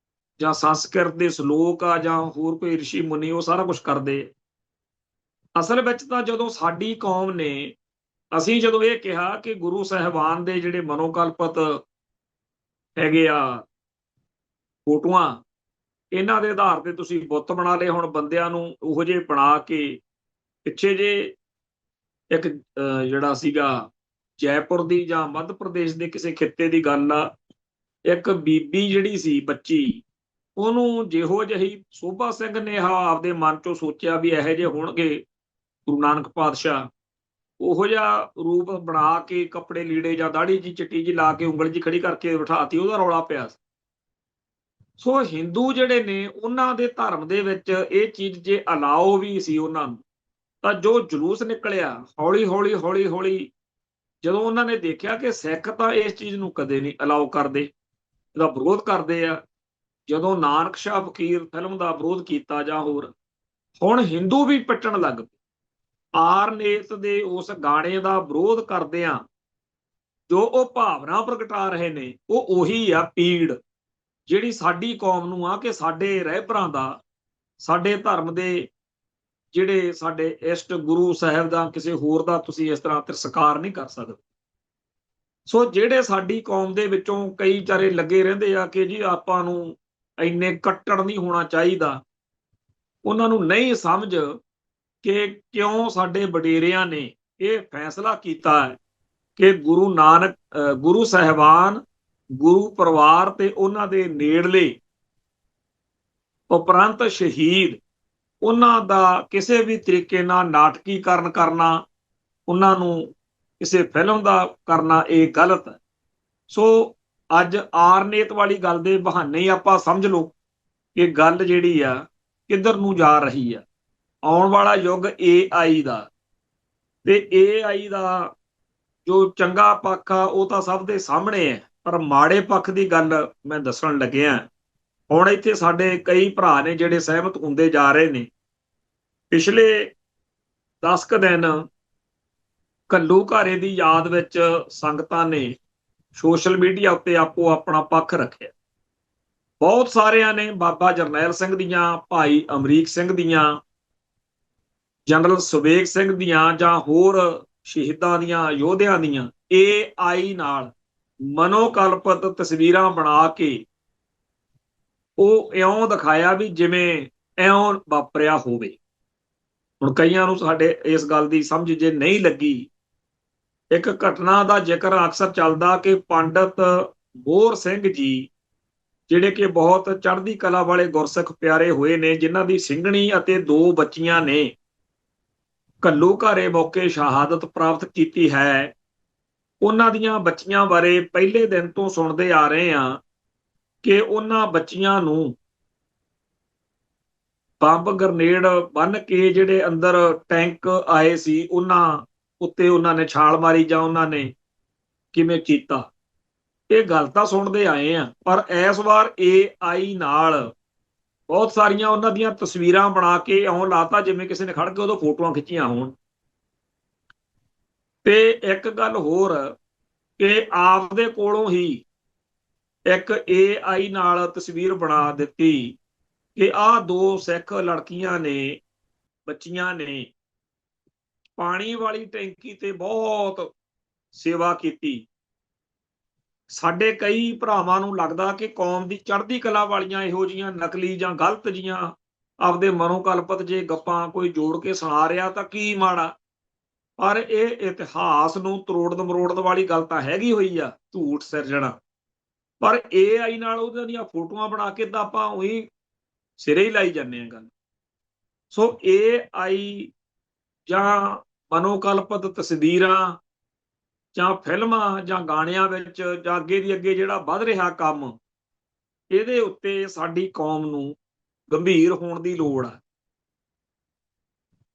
ਜਾਂ ਸੰਸਕ੍ਰਿਤ ਦੇ ਸ਼ਲੋਕ ਆ ਜਾਂ ਹੋਰ ਕੋਈ ਰਿਸ਼ੀ ਮੁਨੀ, ਉਹ ਸਾਰਾ ਕੁਝ ਕਰਦੇ। ਅਸਲ ਵਿੱਚ ਤਾਂ ਜਦੋਂ ਸਾਡੀ ਕੌਮ ਨੇ, ਅਸੀਂ ਜਦੋਂ ਇਹ ਕਿਹਾ ਕਿ ਗੁਰੂ ਸਾਹਿਬਾਨ ਦੇ ਜਿਹੜੇ ਮਨੋਕਲਪਤ ਹੈਗੇ ਆ ਫੋਟੋਆਂ, ਇਹਨਾਂ ਦੇ ਆਧਾਰ ਤੇ ਤੁਸੀਂ ਬੁੱਤ ਬਣਾ ਲਏ। ਹੁਣ ਬੰਦਿਆਂ ਨੂੰ ਉਹੋ ਜਿਹੇ ਬਣਾ ਕੇ, ਪਿੱਛੇ ਜੇ ਇੱਕ ਜਿਹੜਾ ਸੀਗਾ ਜੈਪੁਰ ਦੀ ਜਾਂ ਮੱਧ ਪ੍ਰਦੇਸ਼ ਦੇ ਕਿਸੇ ਖਿੱਤੇ ਦੀ ਗੱਲ ਆ, ਇੱਕ ਬੀਬੀ ਜਿਹੜੀ ਸੀ ਬੱਚੀ, ਉਹਨੂੰ ਜਿਹੋ ਜਿਹੀ ਸੋਭਾ ਸਿੰਘ ਨੇ ਆਪਦੇ ਮਨ ਚੋਂ ਸੋਚਿਆ ਵੀ ਇਹੋ ਜਿਹੇ ਹੋਣਗੇ ਗੁਰੂ ਨਾਨਕ ਪਾਤਸ਼ਾਹ, ਉਹੋ ਜਿਹਾ ਰੂਪ ਬਣਾ ਕੇ ਕੱਪੜੇ ਲੀੜੇ ਜਾਂ ਦਾੜੀ ਜੀ ਚਿੱਟੀ ਜੀ ਲਾ ਕੇ ਉਂਗਲ ਜੀ ਖੜੀ ਕਰਕੇ ਬਿਠਾਤੀ, ਉਹਦਾ ਰੌਲਾ ਪਿਆ। ਸੋ ਹਿੰਦੂ ਜਿਹੜੇ ਨੇ, ਉਹਨਾਂ ਦੇ ਧਰਮ ਦੇ ਵਿੱਚ ਇਹ ਚੀਜ਼ ਜੇ ਅਲਾਓ ਵੀ ਸੀ ਉਹਨਾਂ ਨੂੰ, ਤਾਂ ਜੋ ਜਲੂਸ ਨਿਕਲਿਆ ਹੌਲੀ ਹੌਲੀ ਹੌਲੀ ਹੌਲੀ, ਜਦੋਂ ਉਹਨਾਂ ਨੇ ਦੇਖਿਆ ਕਿ ਸਿੱਖ ਤਾਂ ਇਸ ਚੀਜ਼ ਨੂੰ ਕਦੇ ਨਹੀਂ ਅਲਾਓ ਕਰਦੇ, ਇਹਦਾ ਵਿਰੋਧ ਕਰਦੇ ਆ, ਜਦੋਂ ਨਾਨਕ ਸ਼ਾਹ ਫਕੀਰ ਫਿਲਮ ਦਾ ਵਿਰੋਧ ਕੀਤਾ ਜਾਂ ਹੋਰ, ਹੁਣ ਹਿੰਦੂ ਵੀ ਪਿੱਟਣ ਲੱਗ ਪਏ। ਆਰਨੇਤ ਦੇ ਉਸ ਗਾਣੇ ਦਾ ਵਿਰੋਧ ਕਰਦਿਆਂ ਜੋ ਉਹ ਭਾਵਨਾ ਪ੍ਰਗਟਾ ਰਹੇ ਨੇ, ਉਹ ਉਹੀ ਆ ਪੀੜ ਜਿਹੜੀ ਸਾਡੀ ਕੌਮ ਨੂੰ ਆ, ਕਿ ਸਾਡੇ ਰਹਿਬਰਾਂ ਦਾ, ਸਾਡੇ ਧਰਮ ਦੇ ਜਿਹੜੇ ਸਾਡੇ ਇਸ਼ਟ ਗੁਰੂ ਸਾਹਿਬ ਦਾ, ਕਿਸੇ ਹੋਰ ਦਾ ਤੁਸੀਂ ਇਸ ਤਰ੍ਹਾਂ ਤਿਰਸਕਾਰ ਨਹੀਂ ਕਰ ਸਕਦੇ। ਸੋ ਜਿਹੜੇ ਸਾਡੀ ਕੌਮ ਦੇ ਵਿੱਚੋਂ ਕਈ ਵਿਚਾਰੇ ਲੱਗੇ ਰਹਿੰਦੇ ਆ ਕਿ ਜੀ ਆਪਾਂ ਨੂੰ ਇੰਨੇ ਕੱਟੜ ਨਹੀਂ ਹੋਣਾ ਚਾਹੀਦਾ, ਉਹਨਾਂ ਨੂੰ ਨਹੀਂ ਸਮਝ ਕਿ ਕਿਉਂ ਸਾਡੇ ਵਡੇਰਿਆਂ ਨੇ ਇਹ ਫੈਸਲਾ ਕੀਤਾ ਹੈ ਕਿ ਗੁਰੂ ਨਾਨਕ, ਗੁਰੂ ਸਾਹਿਬਾਨ, ਗੁਰੂ ਪਰਿਵਾਰ ਤੇ ਉਹਨਾਂ ਦੇ ਨੇੜਲੇ ਉਪਰੰਤ ਸ਼ਹੀਦ, ਉਹਨਾਂ ਦਾ ਕਿਸੇ ਵੀ ਤਰੀਕੇ ਨਾਲ ਨਾਟਕੀਕਰਨ ਕਰਨਾ, ਉਹਨਾਂ ਨੂੰ ਕਿਸੇ ਫਿਲਮ ਦਾ ਕਰਨਾ, ਇਹ ਗਲਤ ਹੈ। ਸੋ ਅੱਜ ਆਰਨੇਤ ਵਾਲੀ ਗੱਲ ਦੇ ਬਹਾਨੇ ਹੀ ਆਪਾਂ ਸਮਝ ਲਓ ਕਿ ਗੱਲ ਜਿਹੜੀ ਆ ਕਿੱਧਰ ਨੂੰ ਜਾ ਰਹੀ ਆ। ਆਉਣ ਵਾਲਾ ਯੁੱਗ AI ਦਾ, ਤੇ AI ਦਾ ਜੋ ਚੰਗਾ ਪੱਖ ਆ ਉਹ ਤਾਂ ਸਭ ਦੇ ਸਾਹਮਣੇ ਹੈ, ਪਰ ਮਾੜੇ ਪੱਖ ਦੀ ਗੱਲ ਮੈਂ ਦੱਸਣ ਲੱਗਿਆ। ਹੁਣ ਇੱਥੇ ਸਾਡੇ ਕਈ ਭਰਾ ਨੇ ਜਿਹੜੇ ਸਹਿਮਤ ਹੁੰਦੇ ਜਾ ਰਹੇ ਨੇ। ਪਿਛਲੇ 10 ਕੁ ਦਿਨ ਘੱਲੂਘਾਰੇ ਦੀ ਯਾਦ ਵਿੱਚ ਸੰਗਤਾਂ ਨੇ ਸੋਸ਼ਲ ਮੀਡੀਆ ਉੱਤੇ ਆਪੋ ਆਪਣਾ ਪੱਖ ਰੱਖਿਆ। ਬਹੁਤ ਸਾਰਿਆਂ ਨੇ ਬਾਬਾ ਜਰਨੈਲ ਸਿੰਘ ਦੀਆਂ, ਭਾਈ ਅਮਰੀਕ ਸਿੰਘ ਦੀਆਂ, ਜਨਰਲ ਸੁਬੇਗ ਸਿੰਘ ਦੀਆਂ ਜਾਂ ਹੋਰ ਸ਼ਹੀਦਾਂ ਦੀਆਂ, ਯੋਧਿਆਂ ਦੀਆਂ AI ਨਾਲ ਮਨੋਕਲਪਤ ਤਸਵੀਰਾਂ ਬਣਾ ਕੇ ਉਹ ਇਉਂ ਦਿਖਾਇਆ ਵੀ ਜਿਵੇਂ ਇਉਂ ਵਾਪਰਿਆ ਹੋਵੇ। ਹੁਣ ਕਈਆਂ ਨੂੰ ਸਾਡੇ ਇਸ ਗੱਲ ਦੀ ਸਮਝ ਜੇ ਨਹੀਂ ਲੱਗੀ, ਇੱਕ ਘਟਨਾ ਦਾ ਜ਼ਿਕਰ ਅਕਸਰ ਚੱਲਦਾ ਕਿ ਪੰਡਤ ਬੋਹਰ ਸਿੰਘ ਜੀ, ਜਿਹੜੇ ਕਿ ਬਹੁਤ ਚੜ੍ਹਦੀ ਕਲਾ ਵਾਲੇ ਗੁਰਸਿੱਖ ਪਿਆਰੇ ਹੋਏ ਨੇ, ਜਿਨ੍ਹਾਂ ਦੀ ਸਿੰਘਣੀ ਅਤੇ 2 ਬੱਚੀਆਂ ਨੇ ਘੱਲੂਘਾਰੇ ਮੌਕੇ ਸ਼ਹਾਦਤ ਪ੍ਰਾਪਤ ਕੀਤੀ ਹੈ, ਉਹਨਾਂ ਦੀਆਂ ਬੱਚੀਆਂ ਬਾਰੇ ਪਹਿਲੇ ਦਿਨ ਤੋਂ ਸੁਣਦੇ ਆ ਰਹੇ ਹਾਂ ਕਿ ਉਹਨਾਂ ਬੱਚੀਆਂ ਨੂੰ ਬੰਬ ਗ੍ਰਨੇਡ ਬੰਨ ਕੇ ਜਿਹੜੇ ਅੰਦਰ ਟੈਂਕ ਆਏ ਸੀ ਉਹਨਾਂ ਉੱਤੇ ਉਹਨਾਂ ਨੇ ਛਾਲ ਮਾਰੀ ਜਾਂ ਉਹਨਾਂ ਨੇ ਕਿਵੇਂ ਕੀਤਾ। ਇਹ ਗੱਲ ਤਾਂ ਸੁਣਦੇ ਆਏ ਆ, ਪਰ ਇਸ ਵਾਰ AI ਨਾਲ ਬਹੁਤ ਸਾਰੀਆਂ ਉਹਨਾਂ ਦੀਆਂ ਤਸਵੀਰਾਂ ਬਣਾ ਕੇ ਇਉਂ ਲਾਤਾ ਜਿਵੇਂ ਕਿਸੇ ਨੇ ਖੜ ਕੇ ਉਦੋਂ ਫੋਟੋਆਂ ਖਿੱਚੀਆਂ ਹੋਣ। ਤੇ ਇੱਕ ਗੱਲ ਹੋਰ ਕਿ ਆਪਦੇ ਕੋਲੋਂ ਹੀ ਇੱਕ AI ਨਾਲ ਤਸਵੀਰ ਬਣਾ ਦਿੱਤੀ ਕਿ ਆਹ 2 ਸਿੱਖ ਲੜਕੀਆਂ ਨੇ, ਬੱਚੀਆਂ ਨੇ, ਪਾਣੀ ਵਾਲੀ ਟੈਂਕੀ ਤੇ ਬਹੁਤ ਸੇਵਾ ਕੀਤੀ। ਸਾਡੇ ਕਈ ਭਰਾਵਾਂ ਨੂੰ ਲੱਗਦਾ ਕਿ ਕੌਮ ਦੀ ਚੜ੍ਹਦੀ ਕਲਾ ਵਾਲੀਆਂ ਇਹੋ ਜਿਹੀਆਂ ਨਕਲੀ ਜਾਂ ਗਲਤ ਜੀਆਂ ਆਪਦੇ ਮਨੋਕਲਪਤ ਜੇ ਗੱਪਾਂ ਕੋਈ ਜੋੜ ਕੇ ਸੁਣਾ ਰਿਹਾ ਤਾਂ ਕੀ ਮਾੜਾ, ਪਰ ਇਹ ਇਤਿਹਾਸ ਨੂੰ ਤਰੋੜਨ ਮਰੋੜਨ ਵਾਲੀ ਗੱਲ ਤਾਂ ਹੈਗੀ ਹੋਈ ਆ, ਝੂਠ ਸਿਰਜਣਾ। ਪਰ AI ਨਾਲ ਉਹਨਾਂ ਦੀਆਂ ਫੋਟੋਆਂ ਬਣਾ ਕੇ ਤਾਂ ਆਪਾਂ ਉਹੀ ਸਿਰੇ ਹੀ ਲਾਈ ਜਾਂਦੇ ਆ ਗੱਲ। ਸੋ AI ਜਾਂ ਮਨੋਕਲਪਤ ਤਸਵੀਰਾਂ ਜਾਂ ਫਿਲਮਾਂ ਜਾਂ ਗਾਣਿਆਂ ਵਿੱਚ ਜਾਂ ਅੱਗੇ ਦੀ ਅੱਗੇ ਜਿਹੜਾ ਵੱਧ ਰਿਹਾ ਕੰਮ, ਇਹਦੇ ਉੱਤੇ ਸਾਡੀ ਕੌਮ ਨੂੰ ਗੰਭੀਰ ਹੋਣ ਦੀ ਲੋੜ ਆ।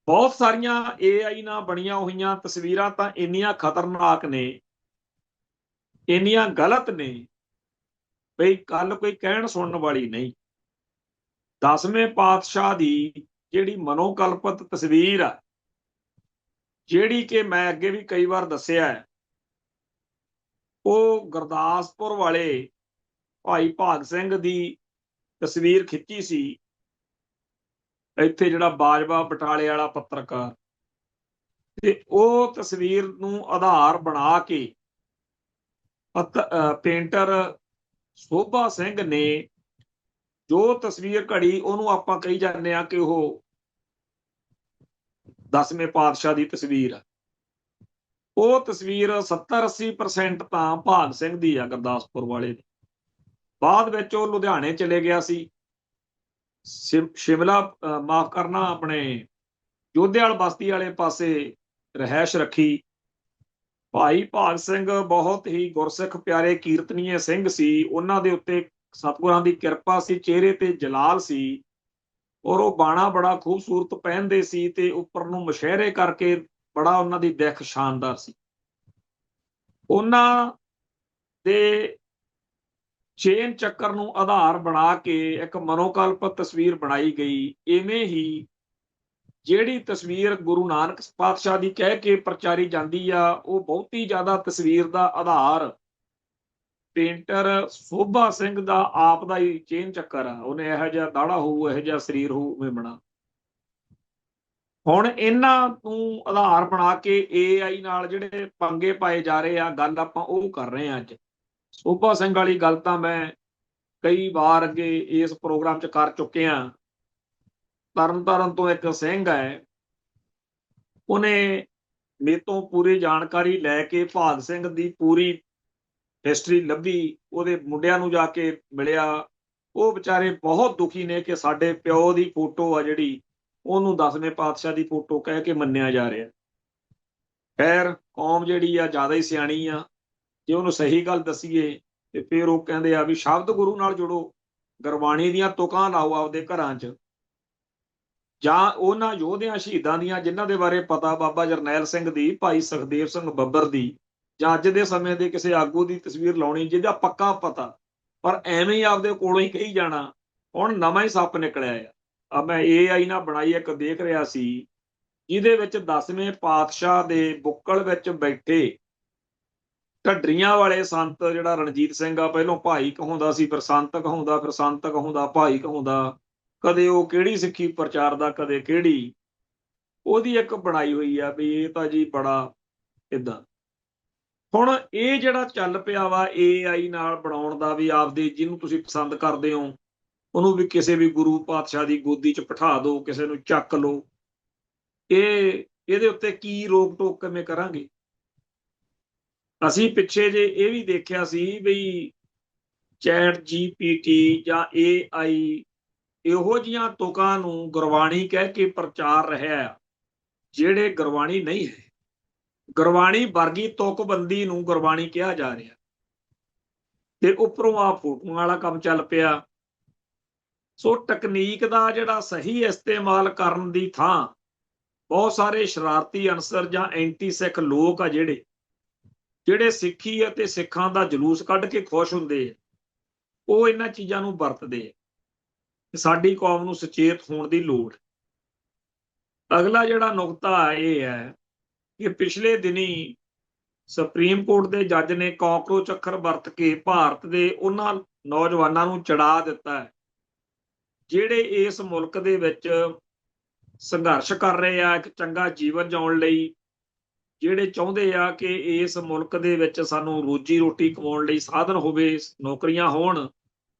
ਬਹੁਤ ਸਾਰੀਆਂ AI ਨਾਲ ਬਣੀਆਂ ਹੋਈਆਂ ਤਸਵੀਰਾਂ ਤਾਂ ਇੰਨੀਆਂ ਖਤਰਨਾਕ ਨੇ, ਇੰਨੀਆਂ ਗਲਤ ਨੇ, ਬਈ ਗੱਲ ਕੋਈ ਕਹਿਣ ਸੁਣਨ ਵਾਲੀ ਨਹੀਂ। 10ਵੇਂ ਪਾਤਸ਼ਾਹ ਦੀ ਜਿਹੜੀ ਮਨੋਕਲਪਤ ਤਸਵੀਰ ਆ, ਜਿਹੜੀ ਕਿ ਮੈਂ ਅੱਗੇ ਵੀ ਕਈ ਵਾਰ ਦੱਸਿਆ ਹੈ, ਉਹ ਗੁਰਦਾਸਪੁਰ ਵਾਲੇ ਭਾਈ ਭਾਗ ਸਿੰਘ ਦੀ ਤਸਵੀਰ ਖਿੱਚੀ ਸੀ ਇੱਥੇ ਜਿਹੜਾ ਬਾਜਵਾ ਬਟਾਲੇ ਵਾਲਾ ਪੱਤਰਕਾਰ, ਤੇ ਉਹ ਤਸਵੀਰ ਨੂੰ ਆਧਾਰ ਬਣਾ ਕੇ ਪੇਂਟਰ ਸੋਭਾ ਸਿੰਘ ਨੇ ਜੋ ਤਸਵੀਰ ਘੜੀ, ਉਹਨੂੰ ਆਪਾਂ ਕਹੀ ਜਾਂਦੇ ਆ ਕਿ ਉਹ 10ਵੇਂ ਪਾਤਸ਼ਾਹ ਦੀ ਤਸਵੀਰ ਆ। ਉਹ ਤਸਵੀਰ 70-80% ਤਾਂ ਭਾਗ ਸਿੰਘ ਦੀ ਆ, ਗੁਰਦਾਸਪੁਰ ਵਾਲੇ ਦੀ। ਬਾਅਦ ਵਿੱਚ ਉਹ ਲੁਧਿਆਣੇ ਚਲੇ ਗਿਆ ਸੀ, ਸ਼ਿਮਲਾ ਮਾਫ ਕਰਨਾ, ਆਪਣੇ ਜੋਧੇਵਾਲ ਬਸਤੀ ਵਾਲੇ ਪਾਸੇ ਰਹਿائش ਰੱਖੀ। ਭਾਈ ਭਾਗ ਸਿੰਘ ਬਹੁਤ ਹੀ ਗੁਰਸਿੱਖ ਪਿਆਰੇ ਕੀਰਤਨੀਏ ਸਿੰਘ ਸੀ। ਉਹਨਾਂ ਦੇ ਉੱਤੇ ਸਤਿਗੁਰਾਂ ਦੀ ਕਿਰਪਾ ਸੀ, ਚਿਹਰੇ ਤੇ ਜਲਾਲ ਸੀ, ਔਰ ਉਹ ਬਾਣਾ ਬੜਾ ਖੂਬਸੂਰਤ ਪਹਿਨਦੇ ਸੀ ਤੇ ਉੱਪਰ ਨੂੰ ਮਸ਼ਹਿਰੇ ਕਰਕੇ ਬੜਾ ਉਹਨਾਂ ਦੀ ਦਿੱਖ ਸ਼ਾਨਦਾਰ ਸੀ। ਉਹਨਾਂ ਦੇ ਚੇਨ ਚੱਕਰ ਨੂੰ ਆਧਾਰ ਬਣਾ ਕੇ ਇੱਕ ਮਨੋਕਲਪ ਤਸਵੀਰ ਬਣਾਈ ਗਈ। ਇਵੇਂ ਹੀ ਜਿਹੜੀ ਤਸਵੀਰ ਗੁਰੂ ਨਾਨਕ ਪਾਤਸ਼ਾਹ ਦੀ ਕਹਿ ਕੇ ਪ੍ਰਚਾਰੀ ਜਾਂਦੀ ਆ, ਉਹ ਬਹੁਤੀ ਜ਼ਿਆਦਾ ਤਸਵੀਰ ਦਾ ਆਧਾਰ ਪੇਂਟਰ ਸੋਭਾ ਸਿੰਘ ਦਾ ਆਪ ਦਾ ਹੀ ਚੇਨ ਚੱਕਰ ਆ। ਉਹਨੇ ਇਹੋ ਜਿਹਾ ਦਾੜਾ ਹੋਊ, ਇਹੋ ਜਿਹਾ ਸਰੀਰ ਹੋਊ, ਉਵੇਂ ਬਣਾ। ਹੁਣ ਇਹਨਾਂ ਨੂੰ ਆਧਾਰ ਬਣਾ ਕੇ AI ਨਾਲ ਜਿਹੜੇ ਪੰਗੇ ਪਾਏ ਜਾ ਰਹੇ ਆ, ਗੱਲ ਆਪਾਂ ਉਹ ਕਰ ਰਹੇ ਆ ਅੱਜ। ਸੋਭਾ ਸਿੰਘ ਵਾਲੀ ਗੱਲ ਤਾਂ ਮੈਂ ਕਈ ਵਾਰ ਅੱਗੇ ਇਸ ਪ੍ਰੋਗਰਾਮ 'ਚ ਕਰ ਚੁੱਕੇ ਆ। ਤਰਨਤਾਰਨ ਤੋਂ ਇੱਕ ਸਿੰਘ ਹੈ, ਉਹਨੇ ਮੇਰੇ ਤੋਂ ਪੂਰੀ ਜਾਣਕਾਰੀ ਲੈ ਕੇ ਭਾਗ ਸਿੰਘ ਦੀ ਪੂਰੀ ਹਿਸਟਰੀ ਲੱਭੀ, ਉਹਦੇ ਮੁੰਡਿਆਂ ਨੂੰ ਜਾ ਕੇ ਮਿਲਿਆ। ਉਹ ਵਿਚਾਰੇ ਬਹੁਤ ਦੁਖੀ ਨੇ ਕਿ ਸਾਡੇ ਪਿਓ ਦੀ ਫੋਟੋ ਆ ਜਿਹੜੀ, ਉਹਨੂੰ 10ਵੇਂ ਪਾਤਸ਼ਾਹ ਦੀ ਫੋਟੋ ਕਹਿ ਕੇ ਮੰਨਿਆ ਜਾ ਰਿਹਾ। ਖੈਰ, ਕੌਮ ਜਿਹੜੀ ਆ ਜ਼ਿਆਦਾ ਹੀ ਸਿਆਣੀ ਆ, ਜੇ ਉਹਨੂੰ ਸਹੀ ਗੱਲ ਦਸੀਏ ਤੇ ਫਿਰ ਉਹ ਕਹਿੰਦੇ ਆ ਵੀ ਸ਼ਬਦ ਗੁਰੂ ਨਾਲ ਜੁੜੋ, ਗੁਰਬਾਣੀ ਦੀਆਂ ਤੁਕਾਂ ਲਾਓ ਆਪਦੇ ਘਰਾਂ 'ਚ, ਜਾਂ ਉਹਨਾਂ ਯੋਧਿਆਂ ਸ਼ਹੀਦਾਂ ਦੀਆਂ ਜਿਨ੍ਹਾਂ ਦੇ ਬਾਰੇ ਪਤਾ, ਬਾਬਾ ਜਰਨੈਲ ਸਿੰਘ ਦੀ, ਭਾਈ ਸੁਖਦੇਵ ਸਿੰਘ ਬੱਬਰ ਦੀ, ਜਾਂ ਅੱਜ ਦੇ ਸਮੇਂ ਦੇ ਕਿਸੇ ਆਗੂ ਦੀ ਤਸਵੀਰ ਲਾਉਣੀ ਜਿਹਦਾ ਪੱਕਾ ਪਤਾ, ਪਰ ਐਵੇਂ ਹੀ ਆਪਦੇ ਕੋਲੋਂ ਹੀ ਕਹੀ ਜਾਣਾ। ਹੁਣ ਨਵਾਂ ਹੀ ਸੱਪ ਨਿਕਲਿਆ ਆ। ਮੈਂ AI ਨਾਲ ਬਣਾਈ ਇੱਕ ਦੇਖ ਰਿਹਾ ਸੀ, ਜਿਹਦੇ ਵਿੱਚ 10ਵੇਂ ਪਾਤਸ਼ਾਹ ਦੇ ਬੁੱਕਲ ਵਿੱਚ ਬੈਠੇ ਢੱਡਰੀਆਂ ਵਾਲੇ ਸੰਤ, ਜਿਹੜਾ ਰਣਜੀਤ ਸਿੰਘ ਆ, ਪਹਿਲੋਂ ਭਾਈ ਕਹਾਉਂਦਾ ਸੀ, ਫਿਰ ਸੰਤ ਕਹਾਉਂਦਾ, ਫਿਰ ਸੰਤ ਕਹਾਉਂਦਾ, ਭਾਈ ਕਹਾਉਂਦਾ, ਕਦੇ ਉਹ ਕਿਹੜੀ ਸਿੱਖੀ ਪ੍ਰਚਾਰਦਾ, ਕਦੇ ਕਿਹੜੀ। ਉਹਦੀ ਇੱਕ ਬਣਾਈ ਹੋਈ ਆ ਵੀ ਇਹ ਤਾਂ ਜੀ ਬੜਾ ਏਦਾਂ। ਹੁਣ ਇਹ ਜਿਹੜਾ ਚੱਲ ਪਿਆ ਵਾ AI ਨਾਲ ਬਣਾਉਣ ਦਾ, ਵੀ ਆਪਦੇ ਜਿਹਨੂੰ ਤੁਸੀਂ ਪਸੰਦ ਕਰਦੇ ਹੋ ਉਹਨੂੰ ਵੀ ਕਿਸੇ ਵੀ ਗੁਰੂ ਪਾਤਸ਼ਾਹ ਦੀ ਗੋਦੀ 'ਚ ਬਿਠਾ ਦਿਓ, ਕਿਸੇ ਨੂੰ ਚੱਕ ਲਓ। ਇਹਦੇ ਉੱਤੇ ਕੀ ਰੋਕ ਟੋਕ ਕਿਵੇਂ ਕਰਾਂਗੇ? ਅਸੀਂ ਪਿੱਛੇ ਜੇ ਇਹ ਵੀ ਦੇਖਿਆ ਸੀ ਵੀ ChatGPT ਜਾਂ AI ਇਹੋ ਜਿਹੀਆਂ ਤੁਕਾਂ ਨੂੰ ਗੁਰਬਾਣੀ ਕਹਿ ਕੇ ਪ੍ਰਚਾਰ ਰਿਹਾ, ਜਿਹੜੇ ਗੁਰਬਾਣੀ ਨਹੀਂ ਹੈ। ਗੁਰਬਾਣੀ ਵਰਗੀ ਤੁਕਬੰਦੀ ਨੂੰ ਗੁਰਬਾਣੀ ਕਿਹਾ ਜਾ ਰਿਹਾ, ਤੇ ਉੱਪਰੋਂ ਆ ਫੋਟੋਆਂ ਵਾਲਾ ਕੰਮ ਚੱਲ ਪਿਆ। ਸੋ ਤਕਨੀਕ ਦਾ ਜਿਹੜਾ ਸਹੀ ਇਸਤੇਮਾਲ ਕਰਨ ਦੀ ਥਾਂ ਬਹੁਤ ਸਾਰੇ ਸ਼ਰਾਰਤੀ ਅਨਸਰ ਜਾਂ ਐਂਟੀ ਸਿੱਖ ਲੋਕ ਆ, ਜਿਹੜੇ ਸਿੱਖੀ ਅਤੇ ਸਿੱਖਾਂ ਦਾ ਜਲੂਸ ਕੱਢ ਕੇ ਖੁਸ਼ ਹੁੰਦੇ ਆ, ਉਹ ਇਹਨਾਂ ਚੀਜ਼ਾਂ ਨੂੰ ਵਰਤਦੇ ਆ। ਸਾਡੀ ਕੌਮ ਨੂੰ ਸੁਚੇਤ ਹੋਣ ਦੀ ਲੋੜ। ਅਗਲਾ ਜਿਹੜਾ ਨੁਕਤਾ ਇਹ ਹੈ ਕਿ ਪਿਛਲੇ ਦਿਨੀ ਸੁਪਰੀਮ ਕੋਰਟ ਦੇ ਜੱਜ ਨੇ ਕਾਕਰੋਚ ਅੱਖਰ ਵਰਤ ਕੇ ਭਾਰਤ ਦੇ ਉਹਨਾਂ ਨੌਜਵਾਨਾਂ ਨੂੰ ਚੜਾ ਦਿੱਤਾ ਹੈ, ਜਿਹੜੇ ਇਸ ਮੁਲਕ ਦੇ ਵਿੱਚ ਸੰਘਰਸ਼ ਕਰ ਰਹੇ ਆ ਇੱਕ ਚੰਗਾ ਜੀਵਨ ਜਿਉਣ ਲਈ, ਜਿਹੜੇ ਚਾਹੁੰਦੇ ਆ ਕਿ ਇਸ ਮੁਲਕ ਦੇ ਵਿੱਚ ਸਾਨੂੰ ਰੋਜੀ ਰੋਟੀ ਕਮਾਉਣ ਲਈ ਸਾਧਨ ਹੋਵੇ, ਨੌਕਰੀਆਂ ਹੋਣ,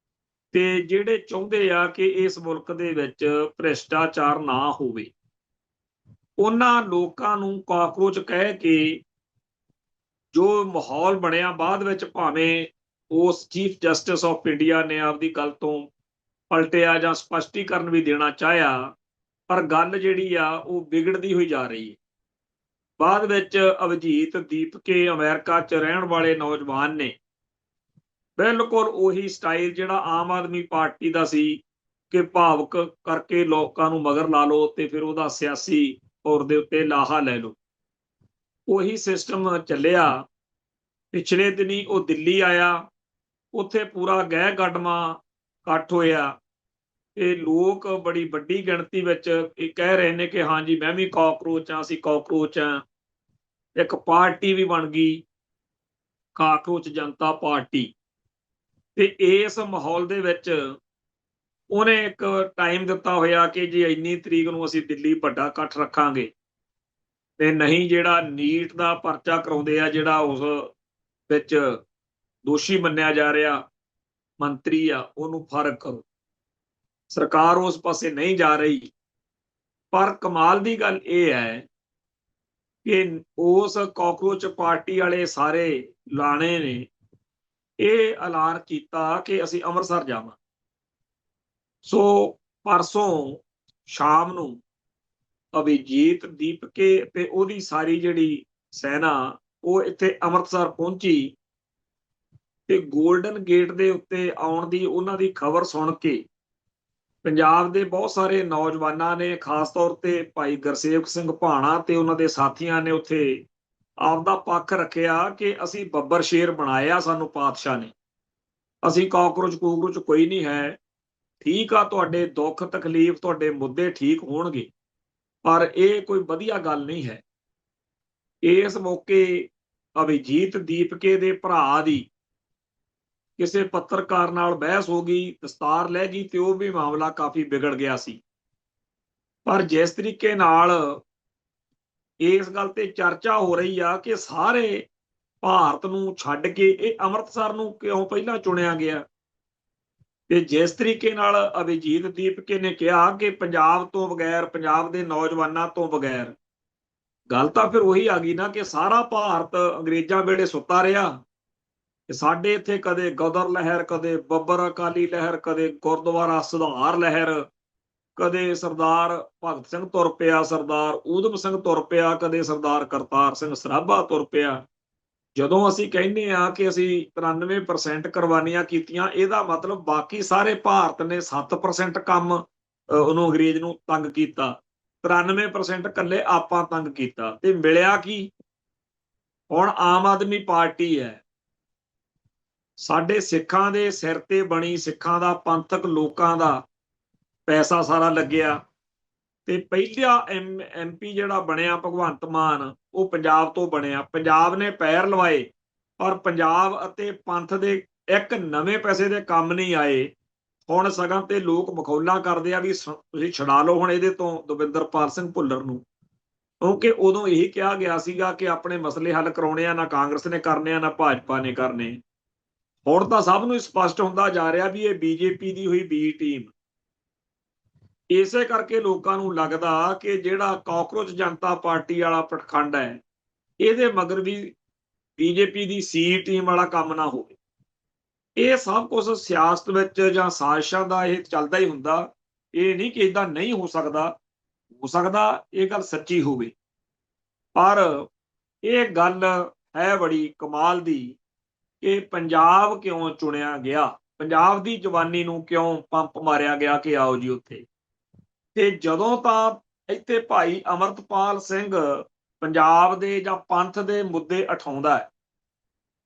ਤੇ ਜਿਹੜੇ ਚਾਹੁੰਦੇ ਆ ਕਿ ਇਸ ਮੁਲਕ ਦੇ ਵਿੱਚ ਭ੍ਰਿਸ਼ਟਾਚਾਰ ਨਾ ਹੋਵੇ। ਉਹਨਾਂ ਲੋਕਾਂ ਨੂੰ ਕਾਕਰੋਚ ਕਹਿ ਕੇ ਜੋ ਮਾਹੌਲ ਬਣਿਆ, ਬਾਅਦ ਵਿੱਚ ਭਾਵੇਂ ਉਸ ਚੀਫ ਜਸਟਿਸ ਆਫ ਇੰਡੀਆ ਨੇ ਆਪਦੀ ਗੱਲ ਤੋਂ ਪਲਟਿਆ ਜਾਂ ਸਪਸ਼ਟੀਕਰਨ ਵੀ ਦੇਣਾ ਚਾਹਿਆ, ਪਰ ਗੱਲ ਜਿਹੜੀ ਆ ਉਹ ਵਿਗੜਦੀ ਹੋਈ ਜਾ ਰਹੀ ਹੈ। ਬਾਅਦ ਵਿੱਚ ਅਵਿਜੀਤ ਦੀਪਕੇ ਅਮਰੀਕਾ 'ਚ ਰਹਿਣ ਵਾਲੇ ਨੌਜਵਾਨ ਨੇ ਬਿਲਕੁਲ ਉਹੀ ਸਟਾਈਲ ਜਿਹੜਾ ਆਮ ਆਦਮੀ ਪਾਰਟੀ ਦਾ ਸੀ ਕਿ ਭਾਵੁਕ ਕਰਕੇ ਲੋਕਾਂ ਨੂੰ ਮਗਰ ਲਾ ਲਓ ਤੇ ਫਿਰ ਉਹਦਾ ਸਿਆਸੀ ਤੌਰ ਦੇ ਉੱਤੇ ਲਾਹਾ ਲੈ ਲਓ, ਉਹੀ ਸਿਸਟਮ ਚੱਲਿਆ। ਪਿਛਲੇ ਦਿਨੀ ਉਹ ਦਿੱਲੀ ਆਇਆ, ਉੱਥੇ ਪੂਰਾ ਗਹਿ ਗੱਡਮਾ ਇਕੱਠ ਹੋਇਆ ਤੇ ਲੋਕ ਬੜੀ ਵੱਡੀ ਗਿਣਤੀ ਵਿੱਚ ਇਹ ਕਹਿ ਰਹੇ ਨੇ ਕਿ ਹਾਂਜੀ ਮੈਂ ਵੀ ਕਾਕਰੋਚ ਹਾਂ, ਅਸੀਂ ਕਾਕਰੋਚ ਹਾਂ। ਇੱਕ ਪਾਰਟੀ ਵੀ ਬਣ ਗਈ, ਕਾਕਰੋਚ ਜਨਤਾ ਪਾਰਟੀ। ਤੇ ਇਸ ਮਾਹੌਲ ਦੇ ਵਿੱਚ ਉਹਨੇ ਇੱਕ ਟਾਈਮ ਦਿੱਤਾ ਹੋਇਆ ਕਿ ਜੇ ਇੰਨੀ ਤਰੀਕ ਨੂੰ ਅਸੀਂ ਦਿੱਲੀ ਵੱਡਾ ਇਕੱਠ ਰੱਖਾਂਗੇ, ਤੇ ਨਹੀਂ ਜਿਹੜਾ ਨੀਟ ਦਾ ਪਰਚਾ ਕਰਾਉਂਦੇ ਆ, ਜਿਹੜਾ ਉਸ ਵਿੱਚ ਦੋਸ਼ੀ ਮੰਨਿਆ ਜਾ ਰਿਹਾ ਮੰਤਰੀ ਆ, ਉਹਨੂੰ ਫਰਕ ਕਰੋ। ਸਰਕਾਰ ਉਸ ਪਾਸੇ ਨਹੀਂ ਜਾ ਰਹੀ। ਪਰ ਕਮਾਲ ਦੀ ਗੱਲ ਇਹ ਹੈ ਕਿ ਉਸ ਕਾਕਰੋਚ ਪਾਰਟੀ ਵਾਲੇ ਸਾਰੇ ਲਾਣੇ ਨੇ ਇਹ ਐਲਾਨ ਕੀਤਾ ਕਿ ਅਸੀਂ ਅੰਮ੍ਰਿਤਸਰ ਜਾਵਾਂ। ਸੋ ਪਰਸੋਂ ਸ਼ਾਮ ਨੂੰ ਅਭਿਜੀਤ ਦੀਪਕੇ ਤੇ ਉਹਦੀ ਸਾਰੀ ਜਿਹੜੀ ਸੈਨਾ ਉਹ ਇੱਥੇ ਅੰਮ੍ਰਿਤਸਰ ਪਹੁੰਚੀ, ਤੇ ਗੋਲਡਨ ਗੇਟ ਦੇ ਉੱਤੇ ਆਉਣ ਦੀ ਉਹਨਾਂ ਦੀ ਖਬਰ ਸੁਣ ਕੇ ਪੰਜਾਬ ਦੇ ਬਹੁਤ ਸਾਰੇ ਨੌਜਵਾਨਾਂ ਨੇ, ਖਾਸ ਤੌਰ ਤੇ ਭਾਈ ਗੁਰਸੇਵਕ ਸਿੰਘ ਭਾਣਾ ਤੇ ਉਹਨਾਂ ਦੇ ਸਾਥੀਆਂ ਨੇ ਉੱਥੇ ਆਪਦਾ ਪੱਖ ਰੱਖਿਆ ਕਿ ਅਸੀਂ ਬੱਬਰ ਸ਼ੇਰ ਬਣਾਇਆ ਸਾਨੂੰ ਪਾਤਸ਼ਾਹ ਨੇ, ਅਸੀਂ ਕਾਕਰੋਚ ਕੂਕਰੋਚ ਕੋਈ ਨਹੀਂ ਹੈ। ਠੀਕ ਆ, ਤੁਹਾਡੇ ਦੁੱਖ ਤਕਲੀਫ ਤੁਹਾਡੇ ਮੁੱਦੇ ਠੀਕ ਹੋਣਗੇ, ਪਰ ਇਹ ਕੋਈ ਵਧੀਆ ਗੱਲ ਨਹੀਂ ਹੈ। ਇਸ ਮੌਕੇ ਅਭਿਜੀਤ ਦੀਪਕੇ ਦੇ ਭਰਾ ਦੀ ਕਿਸੇ ਪੱਤਰਕਾਰ ਨਾਲ ਬਹਿਸ ਹੋ ਗਈ, ਦਸਤਾਰ ਲੈ ਗਈ, ਤੇ ਉਹ ਵੀ ਮਾਮਲਾ ਕਾਫੀ ਵਿਗੜ ਗਿਆ ਸੀ। ਪਰ ਜਿਸ ਤਰੀਕੇ ਨਾਲ ਇਸ ਗੱਲ ਤੇ ਚਰਚਾ ਹੋ ਰਹੀ ਆ ਕਿ ਸਾਰੇ ਭਾਰਤ ਨੂੰ ਛੱਡ ਕੇ ਇਹ ਅੰਮ੍ਰਿਤਸਰ ਨੂੰ ਕਿਉਂ ਪਹਿਲਾਂ ਚੁਣਿਆ ਗਿਆ, ਤੇ ਜਿਸ ਤਰੀਕੇ ਨਾਲ ਅਭਿਜੀਤ ਦੀਪਕੇ ਨੇ ਕਿਹਾ ਕਿ ਪੰਜਾਬ ਤੋਂ ਬਗੈਰ, ਪੰਜਾਬ ਦੇ ਨੌਜਵਾਨਾਂ ਤੋਂ ਬਗੈਰ, ਗੱਲ ਤਾਂ ਫਿਰ ਉਹੀ ਆ ਗਈ ਨਾ ਕਿ ਸਾਰਾ ਭਾਰਤ ਅੰਗਰੇਜ਼ਾਂ ਵੇਲੇ ਸੁੱਤਾ ਰਿਹਾ। ਸਾਡੇ ਇੱਥੇ ਕਦੇ ਗਦਰ ਲਹਿਰ, ਕਦੇ ਬੱਬਰ ਅਕਾਲੀ ਲਹਿਰ, ਕਦੇ ਗੁਰਦੁਆਰਾ ਸੁਧਾਰ ਲਹਿਰ, ਕਦੇ ਸਰਦਾਰ ਭਗਤ ਸਿੰਘ ਤੁਰ ਪਿਆ, ਸਰਦਾਰ ਊਧਮ ਸਿੰਘ ਤੁਰ ਪਿਆ, ਕਦੇ ਸਰਦਾਰ ਕਰਤਾਰ ਸਿੰਘ ਸਰਾਭਾ ਤੁਰ ਪਿਆ। ਜਦੋਂ ਅਸੀਂ ਕਹਿੰਦੇ ਆ ਕਿ ਅਸੀਂ 93% ਕੁਰਬਾਨੀਆਂ ਕੀਤੀਆਂ, ਇਹਦਾ ਮਤਲਬ ਬਾਕੀ ਸਾਰੇ ਭਾਰਤ ਨੇ 7% ਕੰਮ ਉਹਨੂੰ ਅੰਗਰੇਜ਼ ਨੂੰ ਤੰਗ ਕੀਤਾ, 93% ਇਕੱਲੇ ਆਪਾਂ ਤੰਗ ਕੀਤਾ। ਤੇ ਮਿਲਿਆ ਕੀ? ਹੁਣ ਆਮ ਆਦਮੀ ਪਾਰਟੀ ਹੈ, ਸਾਡੇ ਸਿੱਖਾਂ ਦੇ ਸਿਰ ਤੇ ਬਣੀ, ਸਿੱਖਾਂ ਦਾ ਪੰਥਕ ਲੋਕਾਂ ਦਾ ਪੈਸਾ ਸਾਰਾ ਲੱਗਿਆ, ਤੇ ਪਹਿਲਾ MP ਜਿਹੜਾ ਬਣਿਆ ਭਗਵੰਤ ਮਾਨ, ਉਹ ਪੰਜਾਬ ਤੋਂ ਬਣਿਆ। ਪੰਜਾਬ ਨੇ ਪੈਰ ਲਵਾਏ, ਪਰ ਪੰਜਾਬ ਅਤੇ ਪੰਥ ਦੇ ਇੱਕ ਨਵੇਂ ਪੈਸੇ ਦੇ ਕੰਮ ਨਹੀਂ ਆਏ। ਹੁਣ ਸਗੋਂ ਤੇ ਲੋਕ ਮਖੌਲਾਂ ਕਰਦੇ ਆ ਵੀ ਤੁਸੀਂ ਛਡਾ ਲਓ ਹੁਣ ਇਹਦੇ ਤੋਂ ਦਵਿੰਦਰਪਾਲ ਸਿੰਘ ਭੁੱਲਰ ਨੂੰ, ਕਿਉਂਕਿ ਉਦੋਂ ਇਹ ਕਿਹਾ ਗਿਆ ਸੀਗਾ ਕਿ ਆਪਣੇ ਮਸਲੇ ਹੱਲ ਕਰਾਉਣੇ ਆ, ਨਾ ਕਾਂਗਰਸ ਨੇ ਕਰਨੇ ਆ, ਨਾ ਭਾਜਪਾ ਨੇ ਕਰਨੇ। ਹੁਣ ਤਾਂ ਸਭ ਨੂੰ ਸਪਸ਼ਟ ਹੁੰਦਾ ਜਾ ਰਿਹਾ ਵੀ ਇਹ BJP ਦੀ ਹੋਈ B ਟੀਮ। ਇਸੇ ਕਰਕੇ ਲੋਕਾਂ ਨੂੰ ਲੱਗਦਾ ਕਿ ਜਿਹੜਾ ਕਾਕਰੋਚ ਜਨਤਾ ਪਾਰਟੀ ਵਾਲਾ ਪਖੰਡ ਹੈ, ਇਹਦੇ ਮਗਰ ਵੀ BJP ਦੀ C ਟੀਮ ਵਾਲਾ ਕੰਮ ਨਾ ਹੋਵੇ। ਇਹ ਸਭ ਕੁਝ ਸਿਆਸਤ ਵਿੱਚ ਜਾਂ ਸਾਜ਼ਿਸ਼ਾਂ ਦਾ ਇਹ ਚੱਲਦਾ ਹੀ ਹੁੰਦਾ। ਇਹ ਨਹੀਂ ਕਿ ਏਦਾਂ ਨਹੀਂ ਹੋ ਸਕਦਾ, ਹੋ ਸਕਦਾ ਇਹ ਗੱਲ ਸੱਚੀ ਹੋਵੇ, ਪਰ ਇਹ ਗੱਲ ਹੈ ਬੜੀ ਕਮਾਲ ਦੀ ਕਿ ਪੰਜਾਬ ਕਿਉਂ ਚੁਣਿਆ ਗਿਆ, ਪੰਜਾਬ ਦੀ ਜਵਾਨੀ ਨੂੰ ਕਿਉਂ ਪੰਪ ਮਾਰਿਆ ਗਿਆ ਕਿ ਆਓ ਜੀ ਉੱਥੇ। ਤੇ ਜਦੋਂ ਤਾਂ ਇੱਥੇ ਭਾਈ ਅਮਰਤਪਾਲ ਸਿੰਘ ਪੰਜਾਬ ਦੇ ਜਾਂ ਪੰਥ ਦੇ ਮੁੱਦੇ ਉਠਾਉਂਦਾ ਹੈ,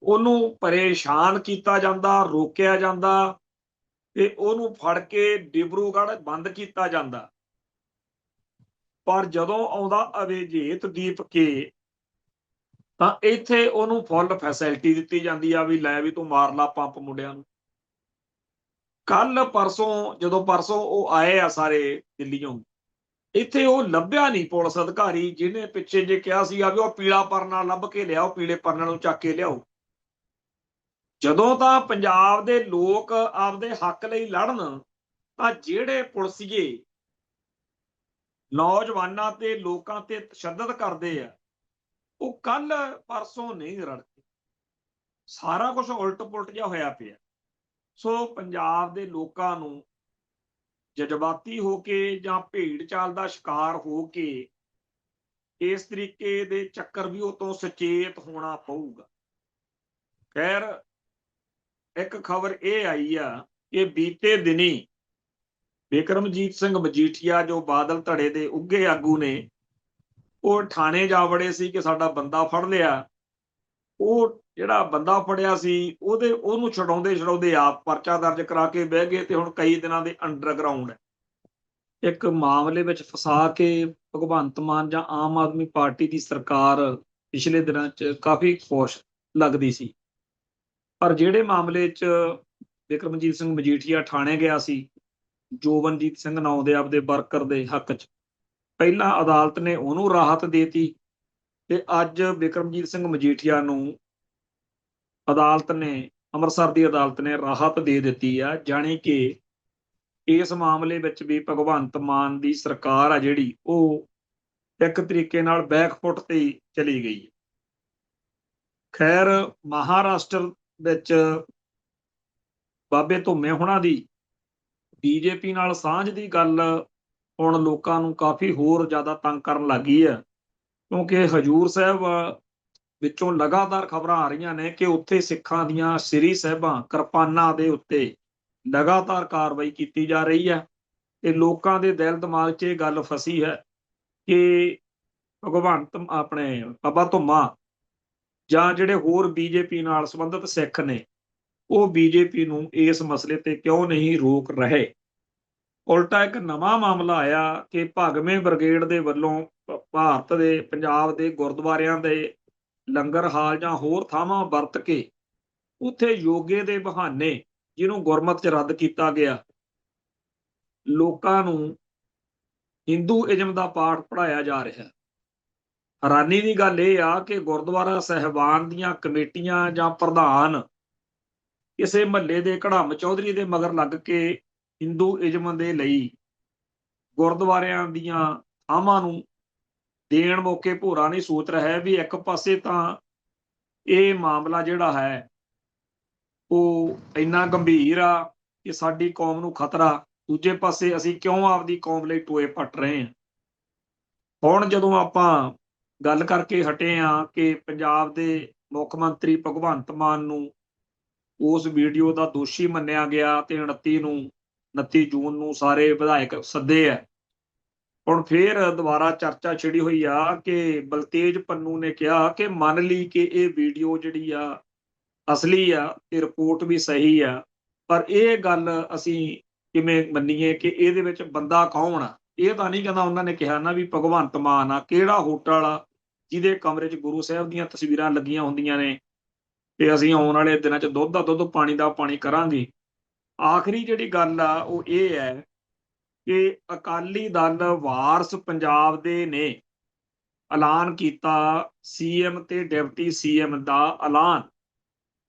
ਉਹਨੂੰ ਪਰੇਸ਼ਾਨ ਕੀਤਾ ਜਾਂਦਾ, ਰੋਕਿਆ ਜਾਂਦਾ, ਤੇ ਉਹਨੂੰ ਫੜ ਕੇ ਡਿਬਰੂਗੜ੍ਹ ਬੰਦ ਕੀਤਾ ਜਾਂਦਾ। ਪਰ ਜਦੋਂ ਆਉਂਦਾ ਅਭਿਜੀਤ ਦੀਪਕੇ ਤਾਂ ਇੱਥੇ ਉਹਨੂੰ ਫੁੱਲ ਫੈਸਿਲਿਟੀ ਦਿੱਤੀ ਜਾਂਦੀ ਆ ਵੀ ਲੈ ਵੀ ਤੂੰ ਮਾਰ ਲਾ ਪੰਪ ਮੁੰਡਿਆਂ ਨੂੰ। ਕੱਲ ਪਰਸੋਂ ਜਦੋਂ ਉਹ ਆਏ ਆ ਸਾਰੇ ਦਿੱਲੀੋਂ, ਇੱਥੇ ਉਹ ਲੱਭਿਆ ਨਹੀਂ ਪੁਲਿਸ ਅਧਿਕਾਰੀ ਜਿਹਨੇ ਪਿੱਛੇ ਜੇ ਕਿਹਾ ਸੀਗਾ ਵੀ ਉਹ ਪੀਲਾ ਪਰਨਾ ਲੱਭ ਕੇ ਲਿਆਓ, ਪੀਲੇ ਪਰਨਾ ਨੂੰ ਚੱਕ ਕੇ ਲਿਆਓ। ਜਦੋਂ ਤਾਂ ਪੰਜਾਬ ਦੇ ਲੋਕ ਆਪਦੇ ਹੱਕ ਲਈ ਲੜਨ ਤਾਂ ਜਿਹੜੇ ਪੁਲਿਸੀਏ ਨੌਜਵਾਨਾਂ ਤੇ ਲੋਕਾਂ ਤੇ ਤਸ਼ੱਦਦ ਕਰਦੇ ਆ, ਉਹ ਕੱਲ ਪਰਸੋਂ ਨਹੀਂ ਰੜਦੇ। ਸਾਰਾ ਕੁਝ ਉਲਟ ਪੁਲਟ ਜਿਹਾ ਹੋਇਆ ਪਿਆ। ਸੋ ਪੰਜਾਬ ਦੇ ਲੋਕਾਂ ਨੂੰ ਜਜ਼ਬਾਤੀ ਹੋ ਕੇ ਜਾਂ ਭੇਡ ਚਾਲ ਦਾ ਸ਼ਿਕਾਰ ਹੋ ਕੇ ਇਸ ਤਰੀਕੇ ਦੇ ਚੱਕਰ ਵੀ ਉਹ ਤੋਂ ਸੁਚੇਤ ਹੋਣਾ ਪਊਗਾ। ਖੈਰ, ਇੱਕ ਖਬਰ ਇਹ ਆਈ ਆ ਕਿ ਬੀਤੇ ਦਿਨੀ ਬਿਕਰਮਜੀਤ ਸਿੰਘ ਮਜੀਠੀਆ, ਜੋ ਬਾਦਲ ਧੜੇ ਦੇ ਉੱਘੇ ਆਗੂ ਨੇ, ਉਹ ਥਾਣੇ ਜਾ ਵੜੇ ਸੀ ਕਿ ਸਾਡਾ ਬੰਦਾ ਫੜ ਲਿਆ। ਉਹ ਜਿਹੜਾ ਬੰਦਾ ਫੜਿਆ ਸੀ ਉਹਨੂੰ ਛਡਾਉਂਦੇ ਆਪ ਪਰਚਾ ਦਰਜ ਕਰਾ ਕੇ ਬਹਿ ਗਏ, ਤੇ ਹੁਣ ਕਈ ਦਿਨਾਂ ਦੇ ਅੰਡਰਗਰਾਉਂਡ ਹੈ। ਇੱਕ ਮਾਮਲੇ ਵਿੱਚ ਫਸਾ ਕੇ ਭਗਵੰਤ ਮਾਨ ਜਾਂ ਆਮ ਆਦਮੀ ਪਾਰਟੀ ਦੀ ਸਰਕਾਰ ਪਿਛਲੇ ਦਿਨਾਂ 'ਚ ਕਾਫੀ ਖੁਸ਼ ਲੱਗਦੀ ਸੀ, ਪਰ ਜਿਹੜੇ ਮਾਮਲੇ 'ਚ ਬਿਕਰਮਜੀਤ ਸਿੰਘ ਮਜੀਠੀਆ ਥਾਣੇ ਗਿਆ ਸੀ, ਜੋਬਨਜੀਤ ਸਿੰਘ ਨਾਂ ਦੇ ਆਪਦੇ ਵਰਕਰ ਦੇ ਹੱਕ 'ਚ। ਪਹਿਲਾਂ ਅਦਾਲਤ ਨੇ ਉਹਨੂੰ ਰਾਹਤ ਦੇਤੀ ਤੇ ਅੱਜ ਬਿਕਰਮਜੀਤ ਸਿੰਘ ਮਜੀਠੀਆ ਨੂੰ ਅਦਾਲਤ ਨੇ, ਅੰਮ੍ਰਿਤਸਰ ਦੀ ਅਦਾਲਤ ਨੇ ਰਾਹਤ ਦੇ ਦਿੱਤੀ ਆ। ਜਾਣੀ ਕਿ ਇਸ ਮਾਮਲੇ ਵਿੱਚ ਵੀ ਭਗਵੰਤ ਮਾਨ ਦੀ ਸਰਕਾਰ ਆ ਜਿਹੜੀ, ਉਹ ਇੱਕ ਤਰੀਕੇ ਨਾਲ ਬੈਕਫੁੱਟ ਤੇ ਚਲੀ ਗਈ। ਖੈਰ, ਮਹਾਰਾਸ਼ਟਰ ਵਿੱਚ ਬਾਬੇ ਧੁੰਮੇ ਹੋਣਾ ਦੀ ਬੀਜੇਪੀ ਨਾਲ ਸਾਂਝ ਦੀ ਗੱਲ ਹੁਣ ਲੋਕਾਂ ਨੂੰ ਕਾਫੀ ਹੋਰ ਜ਼ਿਆਦਾ ਤੰਗ ਕਰਨ ਲੱਗੀ ਹੈ, ਕਿਉਂਕਿ ਹਜੂਰ ਸਾਹਿਬ ਵਿੱਚੋਂ ਲਗਾਤਾਰ ਖਬਰਾਂ ਆ ਰਹੀਆਂ ਨੇ ਕਿ ਉੱਥੇ ਸਿੱਖਾਂ ਦੀਆਂ ਸ੍ਰੀ ਸਾਹਿਬਾਂ ਕਿਰਪਾਨਾਂ ਦੇ ਉੱਤੇ ਲਗਾਤਾਰ ਕਾਰਵਾਈ ਕੀਤੀ ਜਾ ਰਹੀ ਹੈ ਤੇ ਲੋਕਾਂ ਦੇ ਦਿਲ ਦਿਮਾਗ 'ਚ ਇਹ ਗੱਲ ਫਸੀ ਹੈ ਕਿ ਭਗਵੰਤ ਆਪਣੇ ਬਾਬਾ ਧੁੰਮਾ ਜਾਂ ਜਿਹੜੇ ਹੋਰ ਬੀਜੇਪੀ ਨਾਲ ਸੰਬੰਧਿਤ ਸਿੱਖ ਨੇ, ਉਹ ਬੀਜੇਪੀ ਨੂੰ ਇਸ ਮਸਲੇ ਤੇ ਕਿਉਂ ਨਹੀਂ ਰੋਕ ਰਹੇ। ਉਲਟਾ ਇੱਕ ਨਵਾਂ ਮਾਮਲਾ ਆਇਆ ਕਿ ਭਗਵੇਂ ਬ੍ਰਿਗੇਡ ਦੇ ਵੱਲੋਂ ਭਾਰਤ ਦੇ ਪੰਜਾਬ ਦੇ ਗੁਰਦੁਆਰਿਆਂ ਦੇ ਲੰਗਰ ਹਾਲ ਜਾਂ ਹੋਰ ਥਾਵਾਂ ਵਰਤ ਕੇ ਉੱਥੇ ਯੋਗੇ ਦੇ ਬਹਾਨੇ, ਜਿਹਨੂੰ ਗੁਰਮਤਿ 'ਚ ਰੱਦ ਕੀਤਾ ਗਿਆ, ਲੋਕਾਂ ਨੂੰ ਹਿੰਦੂਇਜ਼ਮ ਦਾ ਪਾਠ ਪੜ੍ਹਾਇਆ ਜਾ ਰਿਹਾ। ਹੈਰਾਨੀ ਦੀ ਗੱਲ ਇਹ ਆ ਕਿ ਗੁਰਦੁਆਰਾ ਸਾਹਿਬਾਨ ਦੀਆਂ ਕਮੇਟੀਆਂ ਜਾਂ ਪ੍ਰਧਾਨ ਕਿਸੇ ਮਹੱਲੇ ਦੇ ਘੜੰਮ ਚੌਧਰੀ ਦੇ ਮਗਰ ਲੱਗ ਕੇ ਹਿੰਦੂਇਜ਼ਮ ਦੇ ਲਈ ਗੁਰਦੁਆਰਿਆਂ ਦੀਆਂ ਥਾਵਾਂ ਨੂੰ ਦੇਣ ਮੌਕੇ ਭੋਰਾ ਨਹੀਂ ਸੋਚ ਰਿਹਾ ਵੀ ਇੱਕ ਪਾਸੇ ਤਾਂ ਇਹ ਮਾਮਲਾ ਜਿਹੜਾ ਹੈ ਉਹ ਇੰਨਾ ਗੰਭੀਰ ਆ ਕਿ ਸਾਡੀ ਕੌਮ ਨੂੰ ਖਤਰਾ, ਦੂਜੇ ਪਾਸੇ ਅਸੀਂ ਕਿਉਂ ਆਪਦੀ ਕੌਮ ਲਈ ਟੋਏ ਪੱਟ ਰਹੇ ਹਾਂ। ਹੁਣ ਜਦੋਂ ਆਪਾਂ ਗੱਲ ਕਰਕੇ ਹਟੇ ਹਾਂ ਕਿ ਪੰਜਾਬ ਦੇ ਮੁੱਖ ਮੰਤਰੀ ਭਗਵੰਤ ਮਾਨ ਨੂੰ ਉਸ ਵੀਡੀਓ ਦਾ ਦੋਸ਼ੀ ਮੰਨਿਆ ਗਿਆ ਤੇ 29 ਜੂਨ ਨੂੰ ਸਾਰੇ ਵਿਧਾਇਕ ਸੱਦੇ ਆ, ਹੁਣ ਫੇਰ ਦੁਬਾਰਾ ਚਰਚਾ ਛਿੜੀ ਹੋਈ ਆ ਕਿ ਬਲਤੇਜ ਪੰਨੂ ਨੇ ਕਿਹਾ ਕਿ ਮੰਨ ਲਈ ਕਿ ਇਹ ਵੀਡੀਓ ਜਿਹੜੀ ਆ ਅਸਲੀ ਆ ਤੇ ਰਿਪੋਰਟ ਵੀ ਸਹੀ ਆ, ਪਰ ਇਹ ਗੱਲ ਅਸੀਂ ਕਿਵੇਂ ਮੰਨੀਏ ਕਿ ਇਹਦੇ ਵਿੱਚ ਬੰਦਾ ਕੌਣ ਆ। ਇਹ ਤਾਂ ਨਹੀਂ ਕਹਿੰਦਾ, ਉਹਨਾਂ ਨੇ ਕਿਹਾ ਨਾ ਵੀ ਭਗਵੰਤ ਮਾਨ ਆ, ਕਿਹੜਾ ਹੋਟਲ ਆ ਜਿਹਦੇ ਕਮਰੇ 'ਚ ਗੁਰੂ ਸਾਹਿਬ ਦੀਆਂ ਤਸਵੀਰਾਂ ਲੱਗੀਆਂ ਹੁੰਦੀਆਂ ਨੇ ਤੇ ਅਸੀਂ ਆਉਣ ਵਾਲੇ ਦਿਨਾਂ 'ਚ ਦੁੱਧ ਦਾ ਦੁੱਧ, ਪਾਣੀ ਦਾ ਪਾਣੀ ਕਰਾਂਗੇ। ਆਖਰੀ ਜਿਹੜੀ ਗੱਲ ਆ ਉਹ ਇਹ ਹੈ ਕਿ ਅਕਾਲੀ ਦਲ ਵਾਰਸ ਪੰਜਾਬ ਦੇ ਨੇ ਐਲਾਨ ਕੀਤਾ, ਸੀਐਮ ਤੇ ਡਿਪਟੀ ਸੀਐਮ ਦਾ ਐਲਾਨ।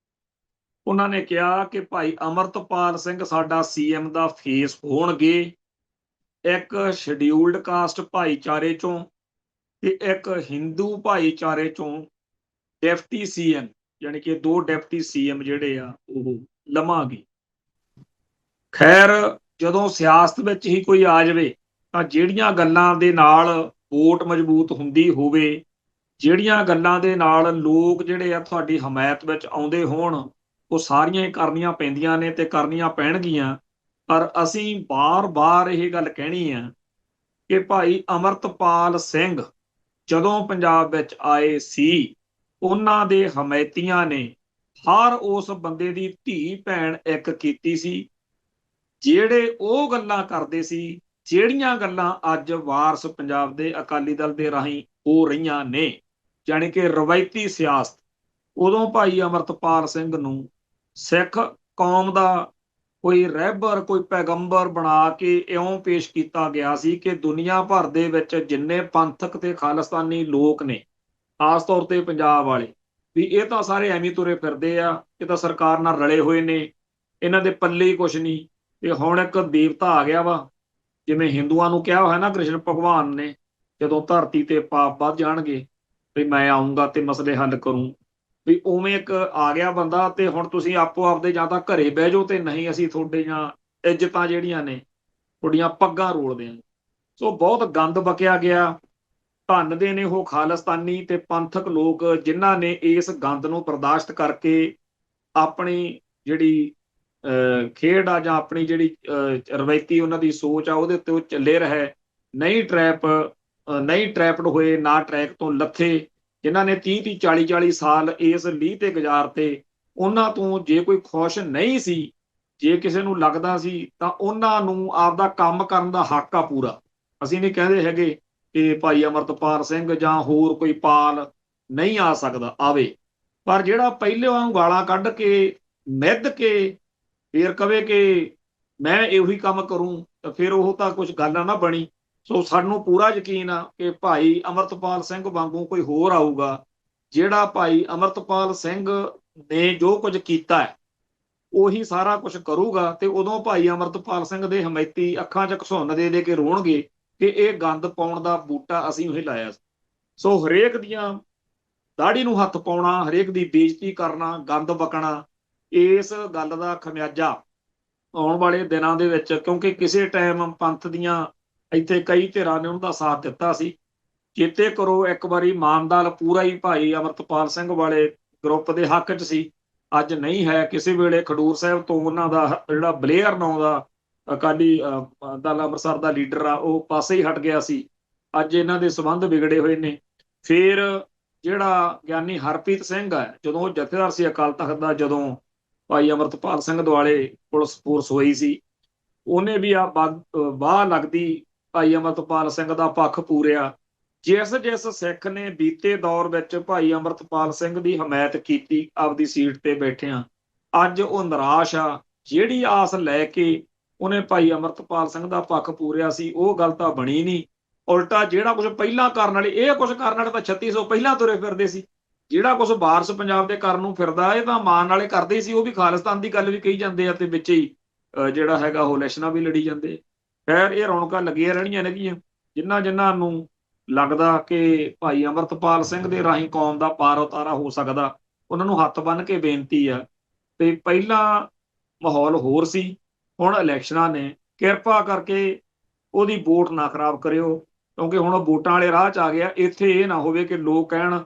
ਉਹਨਾਂ ਨੇ ਕਿਹਾ ਕਿ ਭਾਈ ਅਮਰਤਪਾਲ ਸਿੰਘ ਸਾਡਾ ਸੀਐਮ ਦਾ ਫੇਸ ਹੋਣਗੇ, ਇੱਕ ਸ਼ਡਿਊਲਡ ਕਾਸਟ ਭਾਈਚਾਰੇ ਚੋਂ ਤੇ ਇੱਕ ਹਿੰਦੂ ਭਾਈਚਾਰੇ ਚੋਂ ਡਿਪਟੀ ਸੀਐਮ, ਯਾਨੀ ਕਿ 2 ਡਿਪਟੀ ਸੀਐਮ ਜਿਹੜੇ ਆ ਉਹ ਲਵਾਂਗੇ। ਖੈਰ, ਜਦੋਂ ਸਿਆਸਤ ਵਿੱਚ ਹੀ ਕੋਈ ਆ ਜਾਵੇ ਤਾਂ ਜਿਹੜੀਆਂ ਗੱਲਾਂ ਦੇ ਨਾਲ ਵੋਟ ਮਜ਼ਬੂਤ ਹੁੰਦੀ ਹੋਵੇ, ਜਿਹੜੀਆਂ ਗੱਲਾਂ ਦੇ ਨਾਲ ਲੋਕ ਜਿਹੜੇ ਆ ਤੁਹਾਡੀ ਹਮਾਇਤ ਵਿੱਚ ਆਉਂਦੇ ਹੋਣ, ਉਹ ਸਾਰੀਆਂ ਹੀ ਕਰਨੀਆਂ ਪੈਂਦੀਆਂ ਨੇ ਤੇ ਕਰਨੀਆਂ ਪੈਣਗੀਆਂ। ਪਰ ਅਸੀਂ ਬਾਰ-ਬਾਰ ਇਹ ਗੱਲ ਕਹਿਣੀ ਆ ਕਿ ਭਾਈ ਅਮਰਤਪਾਲ ਸਿੰਘ ਜਦੋਂ ਪੰਜਾਬ ਵਿੱਚ ਆਏ ਸੀ, ਉਹਨਾਂ ਦੇ ਹਮਾਇਤੀਆਂ ਨੇ ਹਰ ਉਸ ਬੰਦੇ ਦੀ ਧੀ ਭੈਣ ਇੱਕ ਕੀਤੀ ਸੀ, ਜਿਹੜੇ ਉਹ ਗੱਲਾਂ ਕਰਦੇ ਸੀ ਜਿਹੜੀਆਂ ਗੱਲਾਂ ਅੱਜ ਵਾਰਸ ਪੰਜਾਬ ਦੇ ਅਕਾਲੀ ਦਲ ਦੇ ਰਾਹੀਂ ਹੋ ਰਹੀਆਂ ਨੇ, ਜਾਣੀ ਕਿ ਰਵਾਇਤੀ ਸਿਆਸਤ। ਉਦੋਂ ਭਾਈ ਅਮਰਤਪਾਲ ਸਿੰਘ ਨੂੰ ਸਿੱਖ ਕੌਮ ਦਾ ਕੋਈ ਰਹਿਬਰ, ਕੋਈ ਪੈਗੰਬਰ ਬਣਾ ਕੇ ਇਉਂ ਪੇਸ਼ ਕੀਤਾ ਗਿਆ ਸੀ ਕਿ ਦੁਨੀਆ ਭਰ ਦੇ ਵਿੱਚ ਜਿੰਨੇ ਪੰਥਕ ਤੇ ਖਾਲਿਸਤਾਨੀ ਲੋਕ ਨੇ, ਖਾਸ ਤੌਰ ਤੇ ਪੰਜਾਬ ਵਾਲੇ, ਵੀ ਇਹ ਤਾਂ ਸਾਰੇ ਐਵੇਂ ਤੁਰੇ ਫਿਰਦੇ ਆ, ਇਹ ਤਾਂ ਸਰਕਾਰ ਨਾਲ ਰਲੇ ਹੋਏ ਨੇ, ਇਹਨਾਂ ਦੇ ਪੱਲੇ ਹੀ ਕੁਛ ਨਹੀਂ। ਤੇ ਹੁਣ ਇੱਕ ਦੇਵਤਾ ਆ ਗਿਆ ਵਾ, ਜਿਵੇਂ ਹਿੰਦੂਆਂ ਨੂੰ ਕਿਹਾ ਹੋਇਆ ਨਾ ਕ੍ਰਿਸ਼ਨ ਭਗਵਾਨ ਨੇ, ਜਦੋਂ ਧਰਤੀ ਤੇ ਪਾਪ ਵੱਧ ਜਾਣਗੇ ਵੀ ਮੈਂ ਆਊਂਗਾ ਤੇ ਮਸਲੇ ਹੱਲ ਕਰੂੰ, ਵੀ ਉਵੇਂ ਇੱਕ ਆ ਗਿਆ ਬੰਦਾ ਤੇ ਹੁਣ ਤੁਸੀਂ ਆਪੋ ਆਪਦੇ ਜਾਂ ਤਾਂ ਘਰੇ ਬਹਿ ਜਾਓ ਤੇ ਨਹੀਂ ਅਸੀਂ ਤੁਹਾਡੀਆਂ ਇੱਜ਼ਤਾਂ ਜਿਹੜੀਆਂ ਨੇ, ਤੁਹਾਡੀਆਂ ਪੱਗਾਂ ਰੋਲਦੇ ਹਾਂ। ਸੋ ਬਹੁਤ ਗੰਦ ਬਕਿਆ ਗਿਆ। ਧੰਨ ਦੇ ਨੇ ਉਹ ਖਾਲਿਸਤਾਨੀ ਤੇ ਪੰਥਕ ਲੋਕ ਜਿਨ੍ਹਾਂ ਨੇ ਇਸ ਗੰਦ ਨੂੰ ਬਰਦਾਸ਼ਤ ਕਰਕੇ ਆਪਣੀ ਜਿਹੜੀ ਖੇਡ ਆ ਜਾਂ ਆਪਣੀ ਜਿਹੜੀ ਰਵਾਇਤੀ ਉਹਨਾਂ ਦੀ ਸੋਚ ਆ ਉਹਦੇ ਉੱਤੇ ਉਹ ਚੱਲੇ ਰਹੇ, ਨਹੀਂ ਟਰੈਪਡ ਹੋਏ, ਨਾ ਟਰੈਕ ਤੋਂ ਲੱਥੇ। ਜਿਨ੍ਹਾਂ ਨੇ 30 40 ਸਾਲ ਇਸ ਲੀਹ ਤੇ ਗੁਜ਼ਾਰਤੇ, ਉਹਨਾਂ ਤੋਂ ਜੇ ਕੋਈ ਖੁਸ਼ ਨਹੀਂ ਸੀ, ਜੇ ਕਿਸੇ ਨੂੰ ਲੱਗਦਾ ਸੀ ਤਾਂ ਉਹਨਾਂ ਨੂੰ ਆਪਦਾ ਕੰਮ ਕਰਨ ਦਾ ਹੱਕ ਆ ਪੂਰਾ। ਅਸੀਂ ਨਹੀਂ ਕਹਿੰਦੇ ਹੈਗੇ ਕਿ ਭਾਈ ਅਮਰਤਪਾਲ ਸਿੰਘ ਜਾਂ ਹੋਰ ਕੋਈ ਪਾਲ ਨਹੀਂ ਆ ਸਕਦਾ, ਆਵੇ, ਪਰ ਜਿਹੜਾ ਪਹਿਲੇ ਵਾਂਗ ਗਾਲਾਂ ਕੱਢ ਕੇ ਮਿੱਧ ਕੇ ਫੇਰ ਕਵੇ ਕਿ ਮੈਂ ਇਹੀ ਕੰਮ ਕਰੂੰ ਤਾਂ ਫਿਰ ਉਹ ਤਾਂ ਕੁਝ ਗੱਲ ਨਾ ਬਣੀ। ਸੋ ਸਾਨੂੰ ਪੂਰਾ ਯਕੀਨ ਆ ਕਿ ਭਾਈ ਅਮਰਤਪਾਲ ਸਿੰਘ ਵਾਂਗੂ ਕੋਈ ਹੋਰ ਆਊਗਾ, ਜਿਹੜਾ ਭਾਈ ਅਮਰਤਪਾਲ ਸਿੰਘ ਨੇ ਜੋ ਕੁਝ ਕੀਤਾ ਹੈ ਉਹੀ ਸਾਰਾ ਕੁਝ ਕਰੂਗਾ। ਤੇ ਉਦੋਂ ਭਾਈ ਅਮਰਤਪਾਲ ਸਿੰਘ ਦੇ ਹਮੈਤੀ ਅੱਖਾਂ 'ਚ ਘਸੁੰਨ ਦੇ ਕੇ ਰੋਣਗੇ ਕਿ ਇਹ ਗੰਦ ਪਾਉਣ ਦਾ ਬੂਟਾ ਅਸੀਂ ਉਹੀ ਲਾਇਆ ਸੀ। ਸੋ ਹਰੇਕ ਦੀਆਂ ਦਾੜੀ ਨੂੰ ਹੱਥ ਪਾਉਣਾ, ਹਰੇਕ ਦੀ ਬੇਇੱਜ਼ਤੀ ਕਰਨਾ, ਗੰਦ ਬਕਣਾ, ਇਸ ਗੱਲ ਦਾ ਖਮਿਆਜਾ ਆਉਣ ਵਾਲੇ ਦਿਨਾਂ ਦੇ ਵਿੱਚ, ਕਿਉਂਕਿ ਕਿਸੇ ਟਾਈਮ ਪੰਥ ਦੀਆਂ ਇੱਥੇ ਕਈ ਧਿਰਾਂ ਨੇ ਉਹਦਾ ਸਾਥ ਦਿੱਤਾ ਸੀ। ਚੇਤੇ ਕਰੋ ਇੱਕ ਵਾਰੀ ਮਾਨਦਾਲ ਪੂਰਾ ਹੀ ਭਾਈ ਅਮਰਤਪਾਲ ਸਿੰਘ ਵਾਲੇ ਗਰੁੱਪ ਦੇ ਹੱਕ 'ਚ ਸੀ, ਅੱਜ ਨਹੀਂ ਹੈ। ਕਿਸੇ ਵੇਲੇ ਖਡੂਰ ਸਾਹਿਬ ਤੋਂ ਉਹਨਾਂ ਦਾ ਜਿਹੜਾ ਬਲੇਅਰ ਨਾਂ ਦਾ ਅਕਾਲੀ ਦਲ ਅੰਮ੍ਰਿਤਸਰ ਦਾ ਲੀਡਰ ਆ, ਉਹ ਪਾਸੇ ਹੀ ਹਟ ਗਿਆ ਸੀ। ਅੱਜ ਇਹਨਾਂ ਦੇ ਸੰਬੰਧ ਵਿਗੜੇ ਹੋਏ ਨੇ। ਫਿਰ ਜਿਹੜਾ ਗਿਆਨੀ ਹਰਪ੍ਰੀਤ ਸਿੰਘ ਹੈ, ਜਦੋਂ ਉਹ ਜਥੇਦਾਰ ਸੀ ਅਕਾਲ ਤਖਤ ਦਾ, ਜਦੋਂ ਭਾਈ ਅਮਰਤਪਾਲ ਸਿੰਘ ਦੁਆਲੇ ਪੁਲਿਸ ਫੋਰਸ ਹੋਈ ਸੀ, ਉਹਨੇ ਵੀ ਆ ਬਾਹ ਲੱਗਦੀ ਭਾਈ ਅਮਰਤਪਾਲ ਸਿੰਘ ਦਾ ਪੱਖ ਪੂਰਿਆ। ਜਿਸ ਸਿੱਖ ਨੇ ਬੀਤੇ ਦੌਰ ਵਿੱਚ ਭਾਈ ਅਮਰਤਪਾਲ ਸਿੰਘ ਦੀ ਹਮਾਇਤ ਕੀਤੀ ਆਪਦੀ ਸੀਟ ਤੇ ਬੈਠਿਆਂ, ਅੱਜ ਉਹ ਨਿਰਾਸ਼ ਆ। ਜਿਹੜੀ ਆਸ ਲੈ ਕੇ ਉਹਨੇ ਭਾਈ ਅਮਰਤਪਾਲ ਸਿੰਘ ਦਾ ਪੱਖ ਪੂਰਿਆ ਸੀ, ਉਹ ਗੱਲ ਤਾਂ ਬਣੀ ਨਹੀਂ। ਉਲਟਾ ਜਿਹੜਾ ਕੁਝ ਪਹਿਲਾਂ ਕਰਨ ਵਾਲੇ, ਇਹ ਕੁਝ ਕਰਨ ਵਾਲੇ ਤਾਂ 3600 ਪਹਿਲਾਂ ਤੁਰੇ ਫਿਰਦੇ ਸੀ। ਜਿਹੜਾ ਕੁਝ ਵਾਰਸ ਪੰਜਾਬ ਦੇ ਕਰਨ ਨੂੰ ਫਿਰਦਾ, ਇਹ ਤਾਂ ਮਾਨ ਵਾਲੇ ਕਰਦੇ ਸੀ। ਉਹ ਵੀ ਖਾਲਿਸਤਾਨ ਦੀ ਗੱਲ ਵੀ ਕਹੀ ਜਾਂਦੇ ਆ ਤੇ ਵਿੱਚ ਹੀ ਜਿਹੜਾ ਹੈਗਾ ਉਹ ਇਲੈਕਸ਼ਨਾਂ ਵੀ ਲੜੀ ਜਾਂਦੇ। ਖੈਰ, ਇਹ ਰੌਣਕਾਂ ਲੱਗੀਆਂ ਰਹਿਣੀਆਂ ਨੇਗੀਆਂ। ਜਿਨ੍ਹਾਂ ਨੂੰ ਲੱਗਦਾ ਕਿ ਭਾਈ ਅਮਰਤਪਾਲ ਸਿੰਘ ਦੇ ਰਾਹੀਂ ਕੌਮ ਦਾ ਪਾਰ ਉਤਾਰਾ ਹੋ ਸਕਦਾ, ਉਹਨਾਂ ਨੂੰ ਹੱਥ ਬੰਨ੍ਹ ਕੇ ਬੇਨਤੀ ਆ ਤੇ ਪਹਿਲਾਂ ਮਾਹੌਲ ਹੋਰ ਸੀ, ਹੁਣ ਇਲੈਕਸ਼ਨਾਂ ਨੇ, ਕਿਰਪਾ ਕਰਕੇ ਉਹਦੀ ਵੋਟ ਨਾ ਖਰਾਬ ਕਰਿਓ, ਕਿਉਂਕਿ ਹੁਣ ਵੋਟਾਂ ਵਾਲੇ ਰਾਹ 'ਚ ਆ ਗਿਆ। ਇੱਥੇ ਇਹ ਨਾ ਹੋਵੇ ਕਿ ਲੋਕ ਕਹਿਣ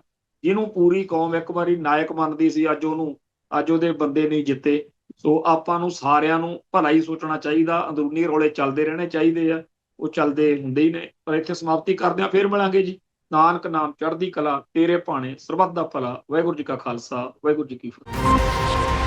ਜਿਹਨੂੰ ਪੂਰੀ ਕੌਮ ਇੱਕ ਵਾਰੀ ਨਾਇਕ ਮੰਨਦੀ ਸੀ, ਅੱਜ ਉਹਦੇ ਬੰਦੇ ਨਹੀਂ ਜਿੱਤੇ। ਸੋ ਆਪਾਂ ਨੂੰ ਸਾਰਿਆਂ ਨੂੰ ਭਲਾ ਹੀ ਸੋਚਣਾ ਚਾਹੀਦਾ। ਅੰਦਰੂਨੀ ਰੌਲੇ ਚੱਲਦੇ ਰਹਿਣੇ ਚਾਹੀਦੇ ਆ, ਉਹ ਚੱਲਦੇ ਹੁੰਦੇ ਹੀ ਨੇ। ਪਰ ਇੱਥੇ ਸਮਾਪਤੀ ਕਰਦੇ ਹਾਂ, ਫੇਰ ਮਿਲਾਂਗੇ ਜੀ। ਨਾਨਕ ਨਾਮ ਚੜ੍ਹਦੀ ਕਲਾ, ਤੇਰੇ ਭਾਣੇ ਸਰਬੱਤ ਦਾ ਭਲਾ। ਵਾਹਿਗੁਰੂ ਜੀ ਕਾ ਖਾਲਸਾ, ਵਾਹਿਗੁਰੂ ਜੀ ਕੀ ਫਤਿਹ।